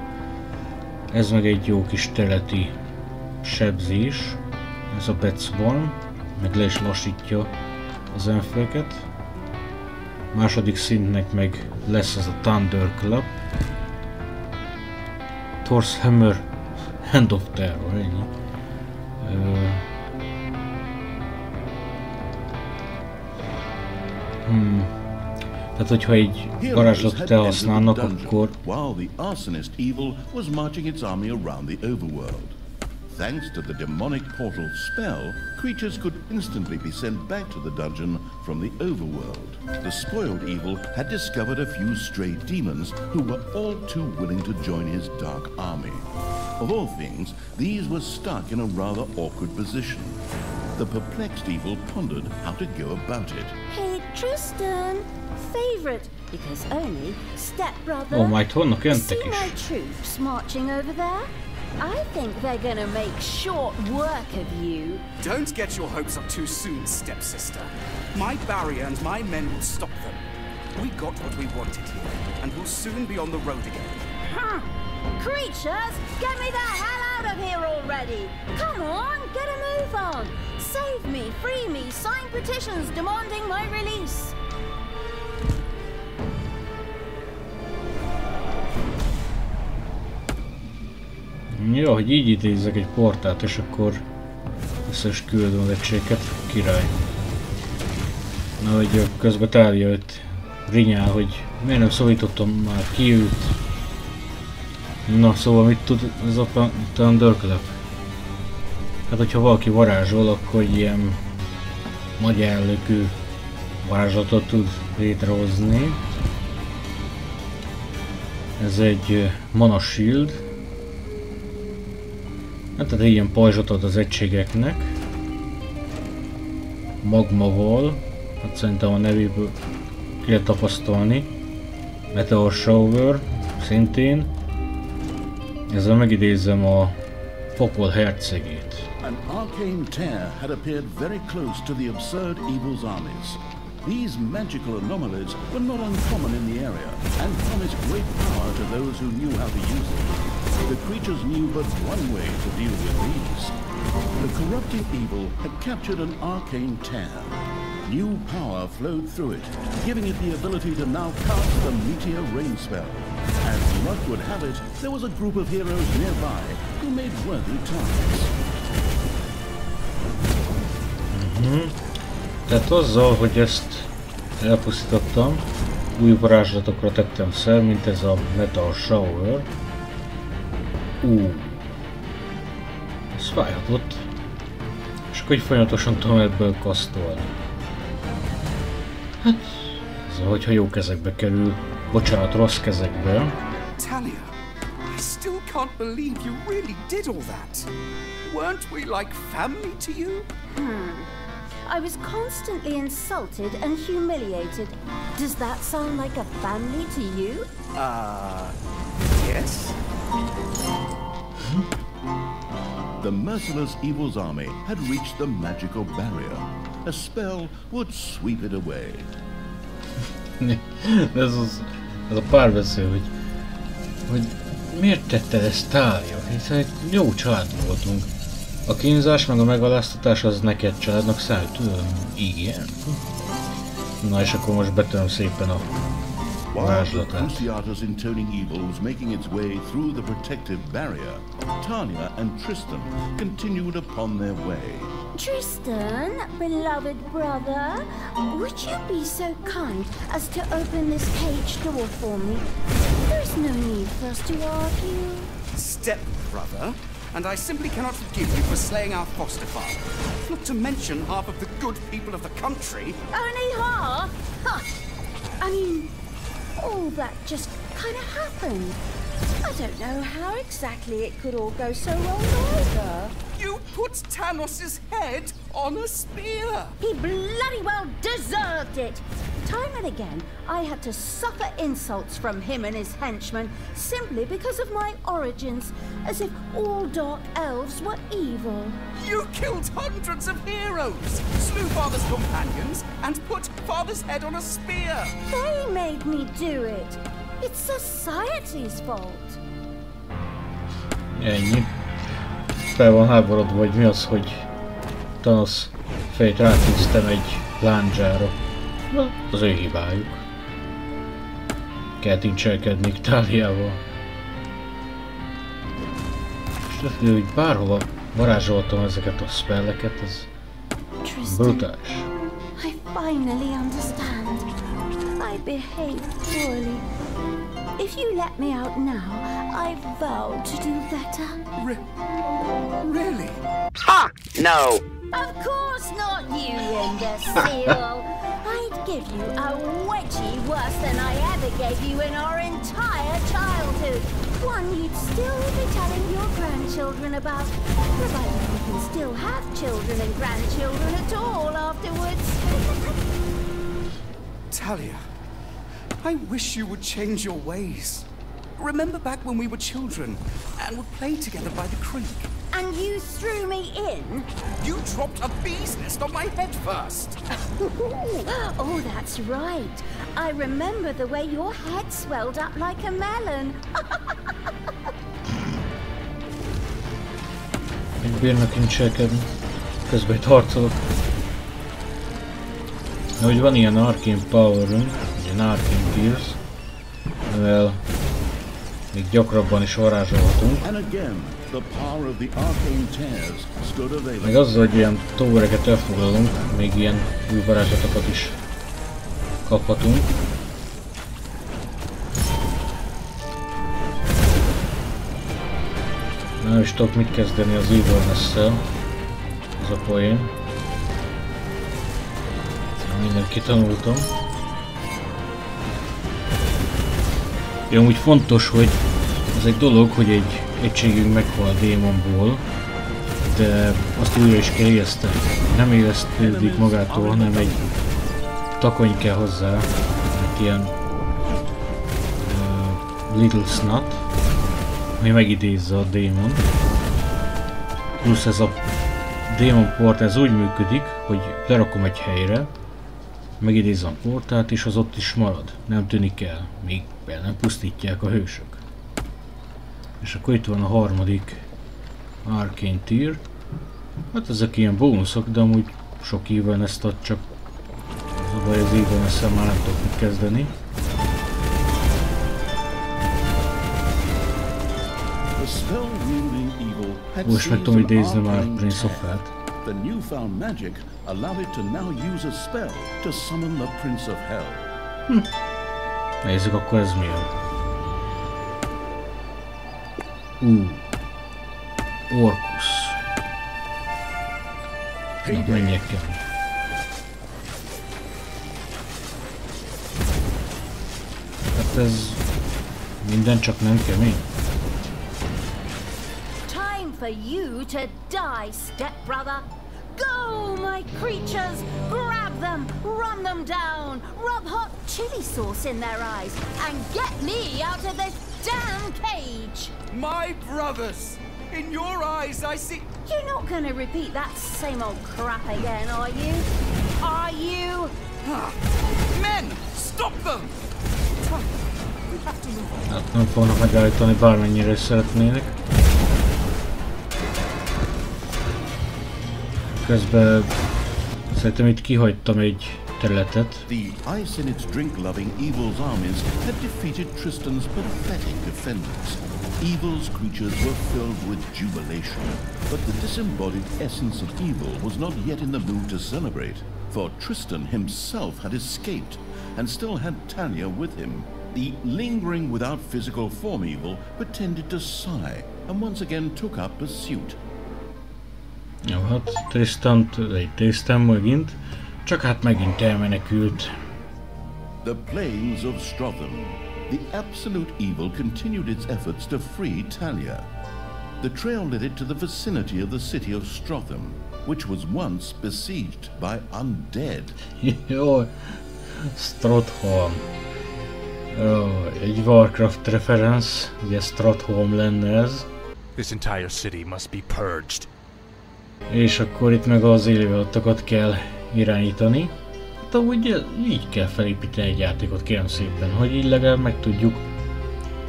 Ez meg egy jó kis területi sebzés, ez a Betsborn, meg le is lassítja az ellenfeleket. Második szintnek meg lesz ez a Thunderclap, Thor's Hammer, Hand of Terror, ennyi. Tehát, hogyha egy varázslatot elhasználnak, akkor... While the arsonist evil was marching its army around the overworld. Thanks to the demonic portal spell, creatures could instantly be sent back to the dungeon from the overworld. The spoiled evil had discovered a few stray demons who were all too willing to join his dark army. Of all things, these were stuck in a rather awkward position. The perplexed evil pondered how to go about it. Hey, Tristan! Favorite, because only stepbrother. Oh, majd vannak jöttek See is. my troops marching over there? I think they're gonna make short work of you. Don't get your hopes up too soon, stepsister. My barrier and my men will stop them. We got what we wanted here, and we'll soon be on the road again. Huh. Creatures, get me the hell out of here already! Come on, get a move on! Save me, free me, sign petitions demanding my release! Jó, hogy így idézzek egy portát, és akkor összes küldöm egységet, király. Na, hogy közben tárja őt rinyál, hogy miért nem szólítottam már ki őt. Na, szóval mit tud ez a Thunderclap? Hát, hogyha valaki varázsol, akkor ilyen nagy ellökű varázslatot tud létrehozni. Ez egy mana shield. Hát tehát ilyen pajzsot ad az egységeknek. Magma Wall, hát szerintem a nevéből ki lehet tapasztalni. Meteor Shower, szintén. Ezzel megidézem a pokol hercegét. An arcane tear had appeared very close to the absurd evil's armies. These magical anomalies were not uncommon in the area and promised great power to those who knew how to use them. The creatures knew but one way to deal with these. The corrupting evil had captured an arcane tear. New power flowed through it, giving it the ability to now cast the meteor rain spell. As luck would have it, there was a group of heroes nearby who made worthy targets. Tehát azzal, hogy ezt elpusztítottam, új varázslatokra tettem szer, mint ez a Meteor Shower. Ez fájhatott. És akkor így folyamatosan tudom ebből kasztolni. Hát, ez hogyha jó kezekbe kerül. Bocsánat, rossz kezekbe. Talia, I still can't believe you really did all that. Weren't we like family to you? I was constantly insulted and humiliated. Does that sound like a family to you? Yes? The merciless evil's army had reached the magical barrier. A spell would sweep it away. Ez a párbeszéd, hogy miért tette ezt Talia? Hiszen egy jó család voltunk. A kínzás meg a megaláztatás az neked családnak számít? Igen. Na és akkor most betöröm szépen a While the Cruciatus Intoning Evil was making its way through the protective barrier, Talia and Tristan continued upon their way. Tristan, beloved brother, would you be so kind as to open this cage door for me? There's no need for us to argue. Step-brother, and I simply cannot forgive you for slaying our foster father. Not to mention half of the good people of the country. Only half? Huh. I mean, all that just kind of happened. I don't know how exactly it could all go so wrong either. You put Tanos' head on a spear! He bloody well deserved it! Time and again, I had to suffer insults from him and his henchmen simply because of my origins, as if all dark elves were evil. You killed hundreds of heroes, slew Father's companions, and put Father's head on a spear! They made me do it! It's society's fault! Ennyi. Fel van háborodva, vagy mi az, hogy Thanos fejt rátűztem egy lándzsára. Az ő hibájuk. Kellett így cselekedni Taliával. És lehet, hogy bárhova varázsoltam ezeket a spelleket, ez brutális. I finally understand. I behaved poorly. If you let me out now, I vow to do better. Really? Ha! No! Of course not, you imbecile! I'd give you a wedgie worse than I ever gave you in our entire childhood. One you'd still be telling your grandchildren about, provided you can still have children and grandchildren at all afterwards. Talia, I wish you would change your ways. Remember back when we were children and would play together by the creek? And you threw me in? You dropped a bee's nest on my head first. Oh, that's right. I remember the way your head swelled up like a melon. Még bírnak incselkedni. Közben itt harcolok. Hogy van ilyen Arcane Power-ünk, ilyen Arcane Tears, mivel még gyakrabban is varázsolhatunk. Meg azzal, hogy ilyen towereket elfoglalunk, még ilyen új varázslatokat is kaphatunk. Nem is tudok mit kezdeni az Evilness-szel, az a poén. Mindent kitanultam. Úgy fontos, hogy ez egy dolog, hogy egy egységünk meghal a démonból, de azt újra is kell éleszteni. Nem élesztődik magától, hanem egy takony kell hozzá, egy ilyen Little Snot, ami megidézze a démon. Plusz ez a démon port, ez úgy működik, hogy lerakom egy helyre, megidézzem a portát, és az ott is marad. Nem tűnik el, míg el nem pusztítják a hősök. És akkor itt van a harmadik Arcane Tier. Hát ezek ilyen bónuszok, de amúgy sok Evilness-t ad, csak az a baj, az Evilness-szel már nem tudok mit kezdeni. Most meg tudom idézni már Prince of Health. The newfound magic allowed it to now use a spell to summon the Prince of Hell. Nézzük akkor ez mi a... Orcus. Na, menjek kell. Hát ez... minden csak nem kemény. For you to die, stepbrother. Go, my creatures! Grab them, run them down, rub hot chili sauce in their eyes, and get me out of this damn cage! My brothers! In your eyes I see... You're not gonna repeat that same old crap again, are you? Are you? Men! Stop them! We have to move on. Hát nem fognak megállítani, bármennyire is szeretnének. Közben szerintem itt kihagytam egy területet. The ice in its drink-loving Evil's armies had defeated Tristan's pathetic defenders. Evil's creatures were filled with jubilation, but the disembodied essence of Evil was not yet in the mood to celebrate, for Tristan himself had escaped and still had Talia with him. The lingering without physical form Evil pretended to sigh and once again took up pursuit. Jó, hát Tristant lejtéztem megint, csak hát megint elmenekült. The plains of Strotham. The absolute Evil continued its efforts to free Talia. The trail led it to the vicinity of the city of Strotham, which was once besieged by undead. Jó, Strotham. Egy Warcraft reference, ugye Strotham lenne ez. This entire city must be purged. És akkor itt meg az élőadatokat kell irányítani. Hát amúgy így kell felépíteni egy játékot, kérem szépen, hogy így legalább megtudjuk,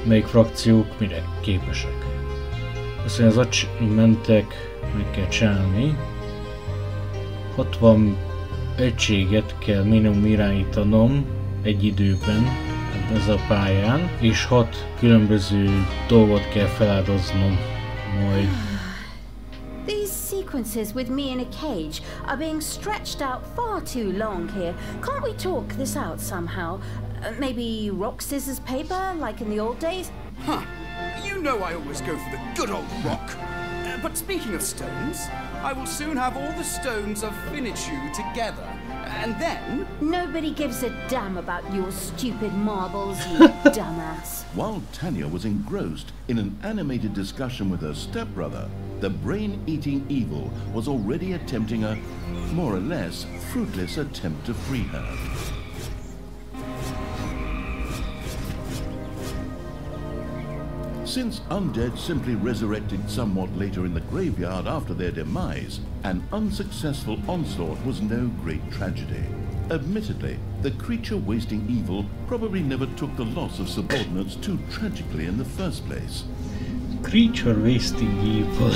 melyik frakciók mire képesek. Azt mondja, az achievementek meg kell csinálni. 60 egységet kell minimum irányítanom egy időben ezen a pályán, és 6 különböző dolgot kell feláldoznom majd. These sequences with me in a cage are being stretched out far too long here. Can't we talk this out somehow? Maybe rock, scissors, paper, like in the old days? Huh. You know I always go for the good old rock. But speaking of stones, I will soon have all the stones of Finichu together. And then... Nobody gives a damn about your stupid marbles, you dumbass. While Tanya was engrossed in an animated discussion with her stepbrother, the brain-eating Evil was already attempting a, more or less, fruitless attempt to free her. Since undead simply resurrected somewhat later in the graveyard after their demise, an unsuccessful onslaught was no great tragedy. Admittedly, the creature-wasting Evil probably never took the loss of subordinates too tragically in the first place. Creature-wasting Evil.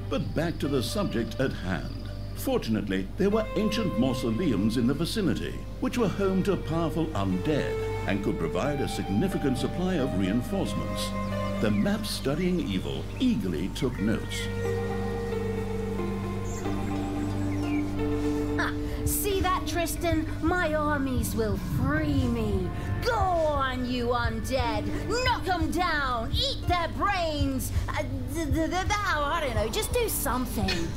But back to the subject at hand. Fortunately, there were ancient mausoleums in the vicinity, which were home to powerful undead and could provide a significant supply of reinforcements. The map studying Evil eagerly took notes. See that, Tristan? My armies will free me. Go on, you undead! Knock them down! Eat their brains! I don't know, just do something.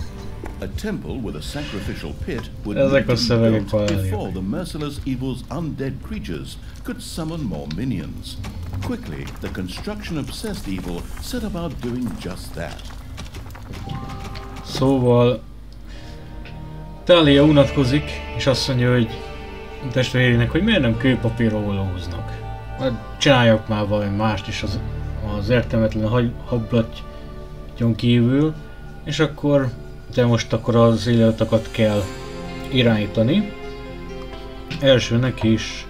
A temple with a sacrificial pit would Ezek need to be a built before the merciless Evil's undead creatures could summon more minions. Quickly, the construction-obsessed Evil set about doing just that. Szóval Talia unatkozik, és azt mondja, hogy testvérének, hogy miért nem kőpapírról húznak. Csináljak már valami mást is az értelmetlen hablattyon kívül, és akkor de most akkor az élőadatokat kell irányítani. Elsőnek is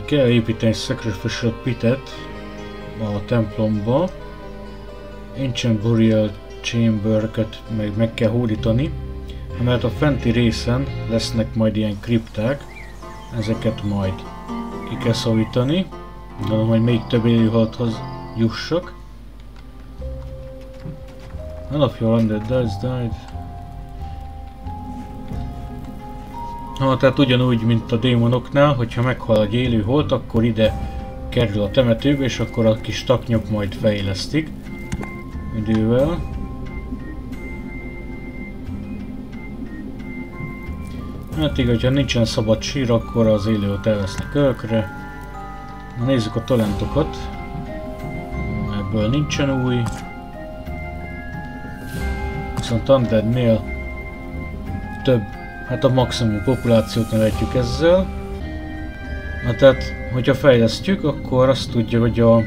kell építeni egy sacrificial pitet a templomba. Ancient Burial Chamber-ket meg kell hódítani, mert a fenti részen lesznek majd ilyen kripták, ezeket majd ki kell szorítani. Gondolom, hogy még több élőhalthoz jussak. None of your undead died. Tehát ugyanúgy, mint a démonoknál, hogyha meghal egy élőholt, akkor ide kerül a temetőbe, és akkor a kis taknyok majd fejlesztik idővel. Hát így, hogyha nincsen szabad sír, akkor az élőt elvesznek örökre. Na, nézzük a talentokat. Ebből nincsen új. Viszont undeadnél több, hát a maximum populációt nevetjük ezzel. Na tehát, hogyha fejlesztjük, akkor azt tudja, hogy a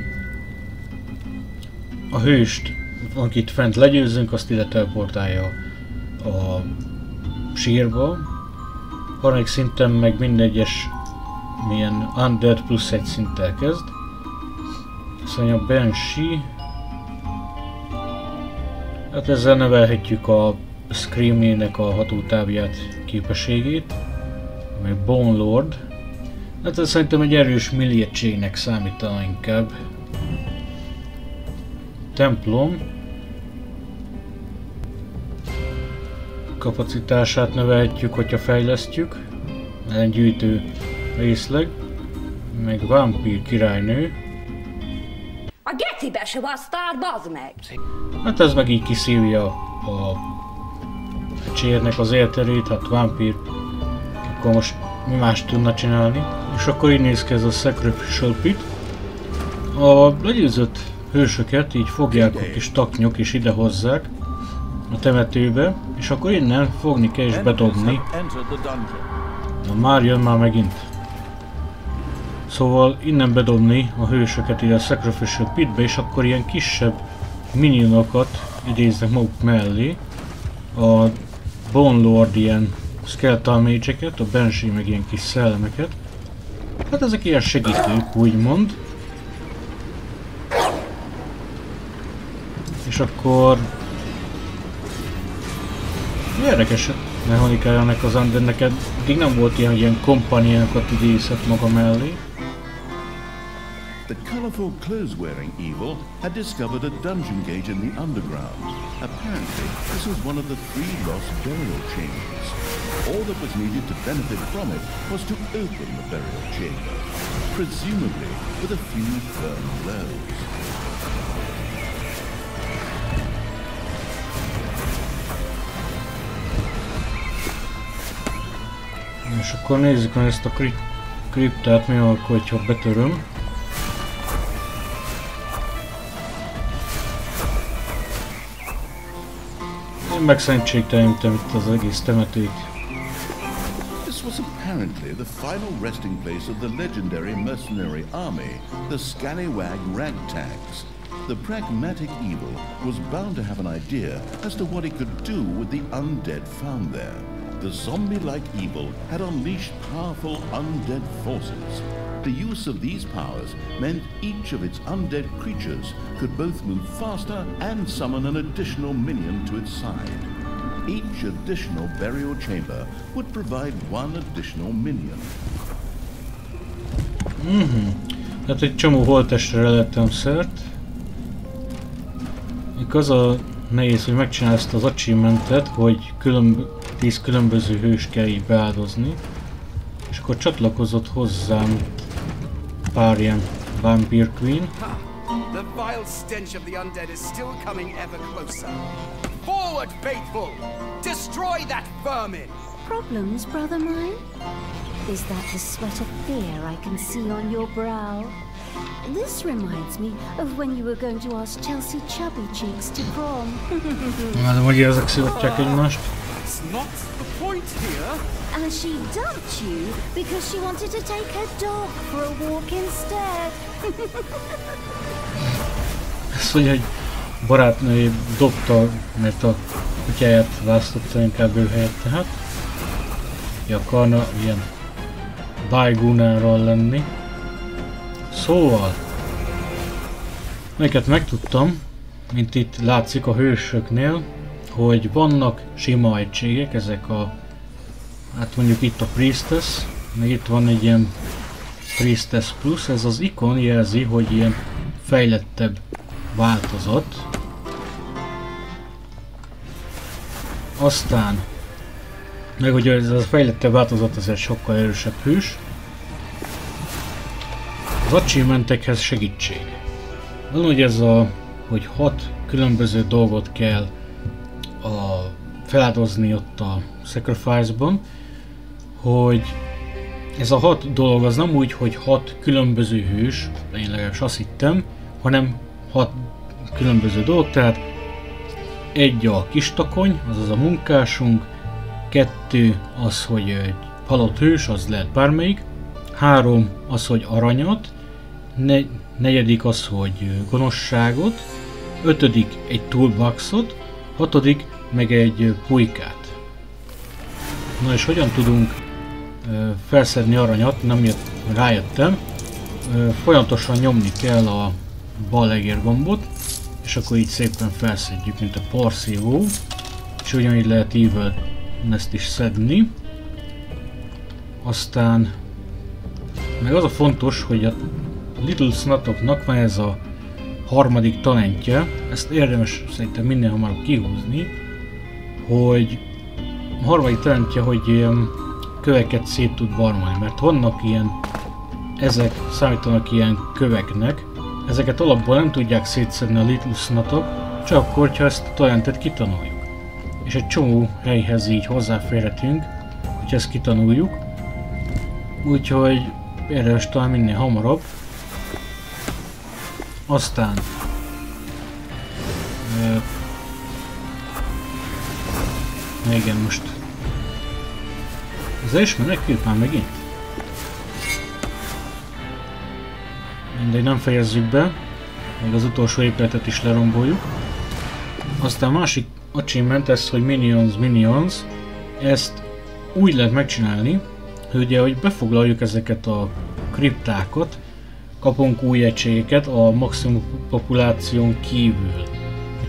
hőst, akit fent legyőzünk, azt ide teleportálja a sírba. Harmadik szinten meg minden egyes milyen undead plusz egy szinttel kezd. Szóval a Banshee. Hát ezzel növelhetjük a Scream-nek a hatótávját, képességét. meg Bone Lord. Hát ez szerintem egy erős milliegységnek számítana inkább. Templom. Kapacitását növelhetjük, hogyha fejlesztjük. Gyűjtő részleg. Meg vámpír királynő. A gecibe se basztál, bazd meg! Hát ez meg így kiszívja a csérnek az élterét, hát vámpír. Akkor most mi más tudna csinálni? És akkor így néz ki ez a Sacrificial Pit. A legyőzött hősöket így fogják a kis taknyok és idehozzák a temetőbe, és akkor innen fogni kell és bedobni. Na, már jön már megint. Szóval innen bedobni a hősöket ide a Sacrificial Pitbe, és akkor ilyen kisebb minionokat idéznek maguk mellé. A Bone Lord ilyen skeletal mage-eket, a Banshee meg ilyen kis szellemeket. Hát ezek ilyen segítők, úgymond. És akkor... érdekes mechanikája ennek az Undeadnek, eddig nem volt ilyen kompaniákat idézhet maga mellé. The colorful clothes-wearing evil had discovered a dungeon gate in the underground. Apparently, this was one of the 3 lost burial chambers. All that was needed to benefit from it was to open the burial chamber, presumably with a few firm blows. És akkor nézzük meg ezt a kriptát, mi van, hogyha betöröm. Én meg szentségtelenítem itt az egész temetőt. This was apparently the final resting place of the legendary mercenary army, the Scallywag Ragtags. The pragmatic evil was bound to have an idea as to what it could do with the undead found there. The zombie-like evil had unleashed powerful undead forces. The use of these powers meant each of its undead creatures could both move faster and summon an additional minion to its side. Each additional burial chamber would provide 1 additional minion. Hát egy csomó holttestre lettem szert. Az a nehéz, hogy megcsinálj ezt az achievementet, hogy 10 különböző hős kell így beáldozni. És akkor csatlakozott hozzám pár ilyen Vampire Queen. The vile stench of the undead is still coming ever closer. Forward, faithful! Destroy that vermin! Problems, brother mine? Is that the sweat of fear I can see on your brow? This reminds me of when you were going to ask Chelsea Chubby Cheeks to prom. Már hogy ezek szívatják egymást. That's not the point here. And she dumped you because she wanted to take her dog for a walk instead. Ez, hogy egy barátnője dobta, mert a kutyáját választotta inkább ő helyett, tehát. Ki akarna ilyen Daigunáról lenni. Szóval, melyiket megtudtam, mint itt látszik a hősöknél, hogy vannak sima egységek, ezek a, hát mondjuk itt a Priestess, meg itt van egy ilyen Priestess Plus, ez az ikon jelzi, hogy ilyen fejlettebb változat. Aztán, meg hogy ez a fejlettebb változat, ez egy sokkal erősebb hős. Az achievementekhez segítség. Van, hogy ez a, hogy 6 különböző dolgot kell feláldozni ott a Sacrifice-ban, hogy ez a 6 dolog az nem úgy, hogy 6 különböző hős, én legalábbis azt hittem, hanem 6 különböző dolog, tehát 1 a kis takony, azaz a munkásunk, 2 az, hogy egy halott hős, az lehet bármelyik, 3 az, hogy aranyat, 4 az, hogy gonoszságot, 5 egy toolboxot, 6 meg egy pulykát. Na és hogyan tudunk felszedni aranyat, nem rájöttem, folyamatosan nyomni kell a bal egérgombot, és akkor így szépen felszedjük, mint a porszívó, és ugyanígy lehet evil ezt is szedni. Aztán meg az a fontos, hogy a Little Snotoknak van ez a harmadik talentje, ezt érdemes szerintem minél hamarabb kihúzni, hogy a harmadik talentje, hogy ilyen köveket szét tud barmolni, mert vannak ilyen, ezek számítanak ilyen köveknek, ezeket alapból nem tudják szétszedni a Little Snotok, csak akkor, ha ezt a talentet kitanuljuk. És egy csomó helyhez így hozzáférhetünk, hogy ezt kitanuljuk, úgyhogy érdemes talán minél hamarabb. Aztán igen, most az is menekült már megint. Mindegy, nem fejezzük be, még az utolsó épületet is leromboljuk. Aztán másik achievement, ez, hogy Minions, ezt úgy lehet megcsinálni, hogy ugye, hogy befoglaljuk ezeket a kriptákat, kapunk új egységeket a maximum populáción kívül.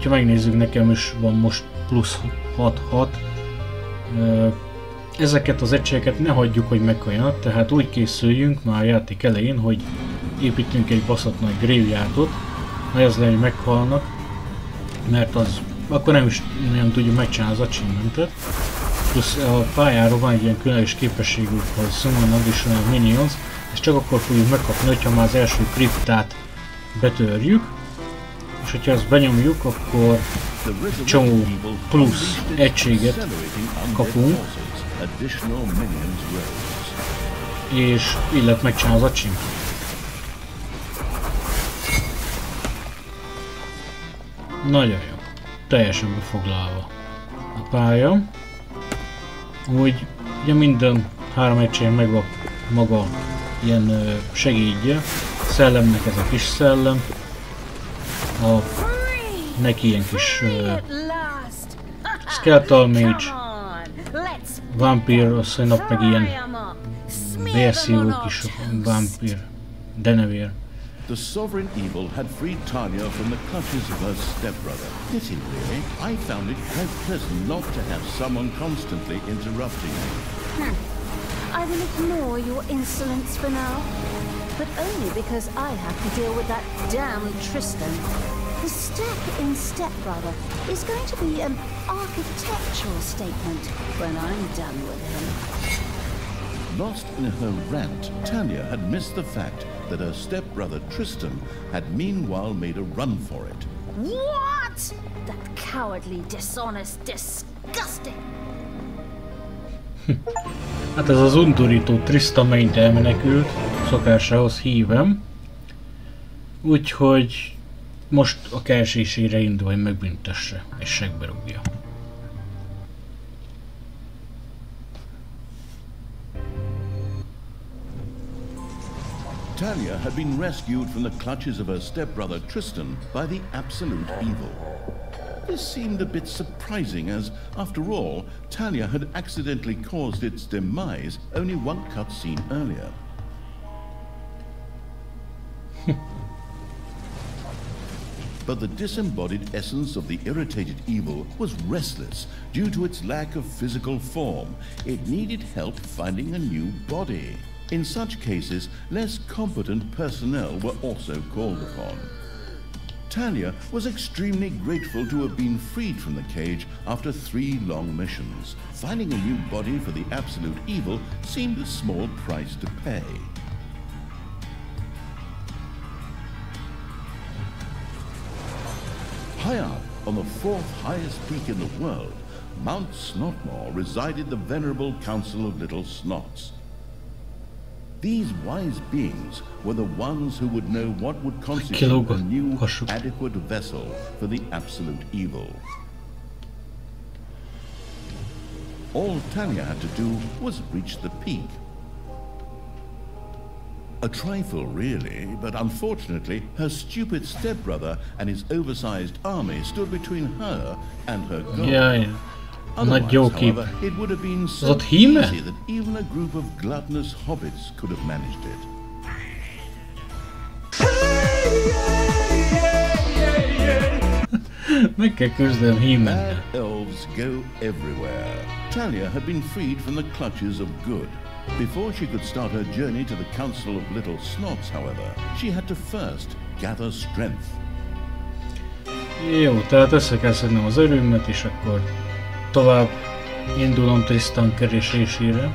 Ha megnézzük, nekem is van most plusz 6-6. Ezeket az egységeket ne hagyjuk, hogy meghaljanak, tehát úgy készüljünk már a játék elején, hogy építünk egy baszott nagy graveyardot, ha ez legyen, hogy meghalnak, mert az akkor nem is nagyon tudjuk megcsinálni az achievementet. Plusz a pályáról van egy ilyen különleges képességük, hogy Summon Additional Minions, és csak akkor fogjuk megkapni, hogyha már az első kriptát betörjük, és hogyha ezt benyomjuk, akkor csomó plusz egységet kapunk, és így lehet megcsinálni az achievementet. Nagyon jó. Teljesen befoglalva a pálya. Úgy, ugye minden 3 egység megvan maga ilyen segédje. Szellemnek ez a kis szellem. Neki ilyen kis Skeletal Mage, Vampire, aztán meg ilyen vérszívó kis Vampire, Denevér. The sovereign evil had freed Tanya from the clutches of her stepbrother. Pity, really. I found it quite pleasant not to have someone constantly interrupting me. I will ignore your insolence for now, but only because I have to deal with that damn Tristan. The step in stepbrother is going to be an architectural statement when I'm done with him. Lost in her rant, Tanya had missed the fact that her stepbrother Tristan had meanwhile made a run for it. What? That cowardly, dishonest, disgusting! Hát ez az undorító Tristan megint elmenekült, szokásához hívem. Úgyhogy most a keresésére indul, hogy megbüntesse és segbe rúgja. Tanya had been rescued from the clutches of her stepbrother Tristan by the absolute evil. This seemed a bit surprising as, after all, Tanya had accidentally caused its demise only one cutscene earlier. But the disembodied essence of the irritated evil was restless due to its lack of physical form. It needed help finding a new body. In such cases, less competent personnel were also called upon. Tanya was extremely grateful to have been freed from the cage after 3 long missions. Finding a new body for the absolute evil seemed a small price to pay. High up on the 4th highest peak in the world, Mount Snotmore, resided the venerable Council of Little Snots. These wise beings were the ones who would know what would constitute a new, adequate vessel for the absolute evil. All Tanya had to do was reach the peak. A trifle, really, but unfortunately, her stupid stepbrother and his oversized army stood between her and her goal. Yeah. Otherwise, however, it would have been so easy that even a group of gluttonous hobbits could have managed it. Bad elves go everywhere. Talia had been freed from the clutches of good. Before she could start her journey to the Council of Little Snobs, however, she had to first gather strength. Jó, tehát össze kell szednem az erőmet, és akkor tovább indulom Tristan keresésére.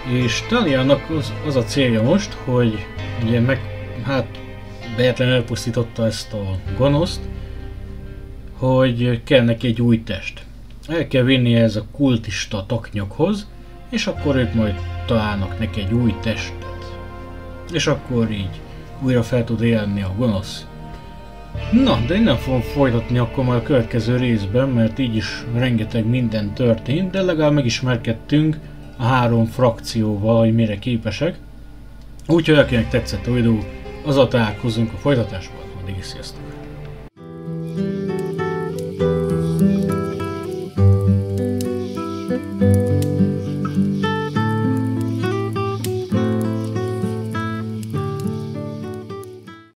És Taliának az a célja most, hogy ugye véletlenül elpusztította ezt a gonoszt, hogy kell neki egy új test. El kell vinnie ez a kultista taknyokhoz, és akkor ők majd találnak neki egy új testet. És akkor így újra fel tud élni a gonosz. Na, de innen fogom folytatni akkor majd a következő részben, mert így is rengeteg minden történt, de legalább megismerkedtünk a 3 frakcióval, hogy mire képesek. Úgyhogy akinek tetszett a videó, azzal találkozunk a folytatásban. Addig is sziasztok!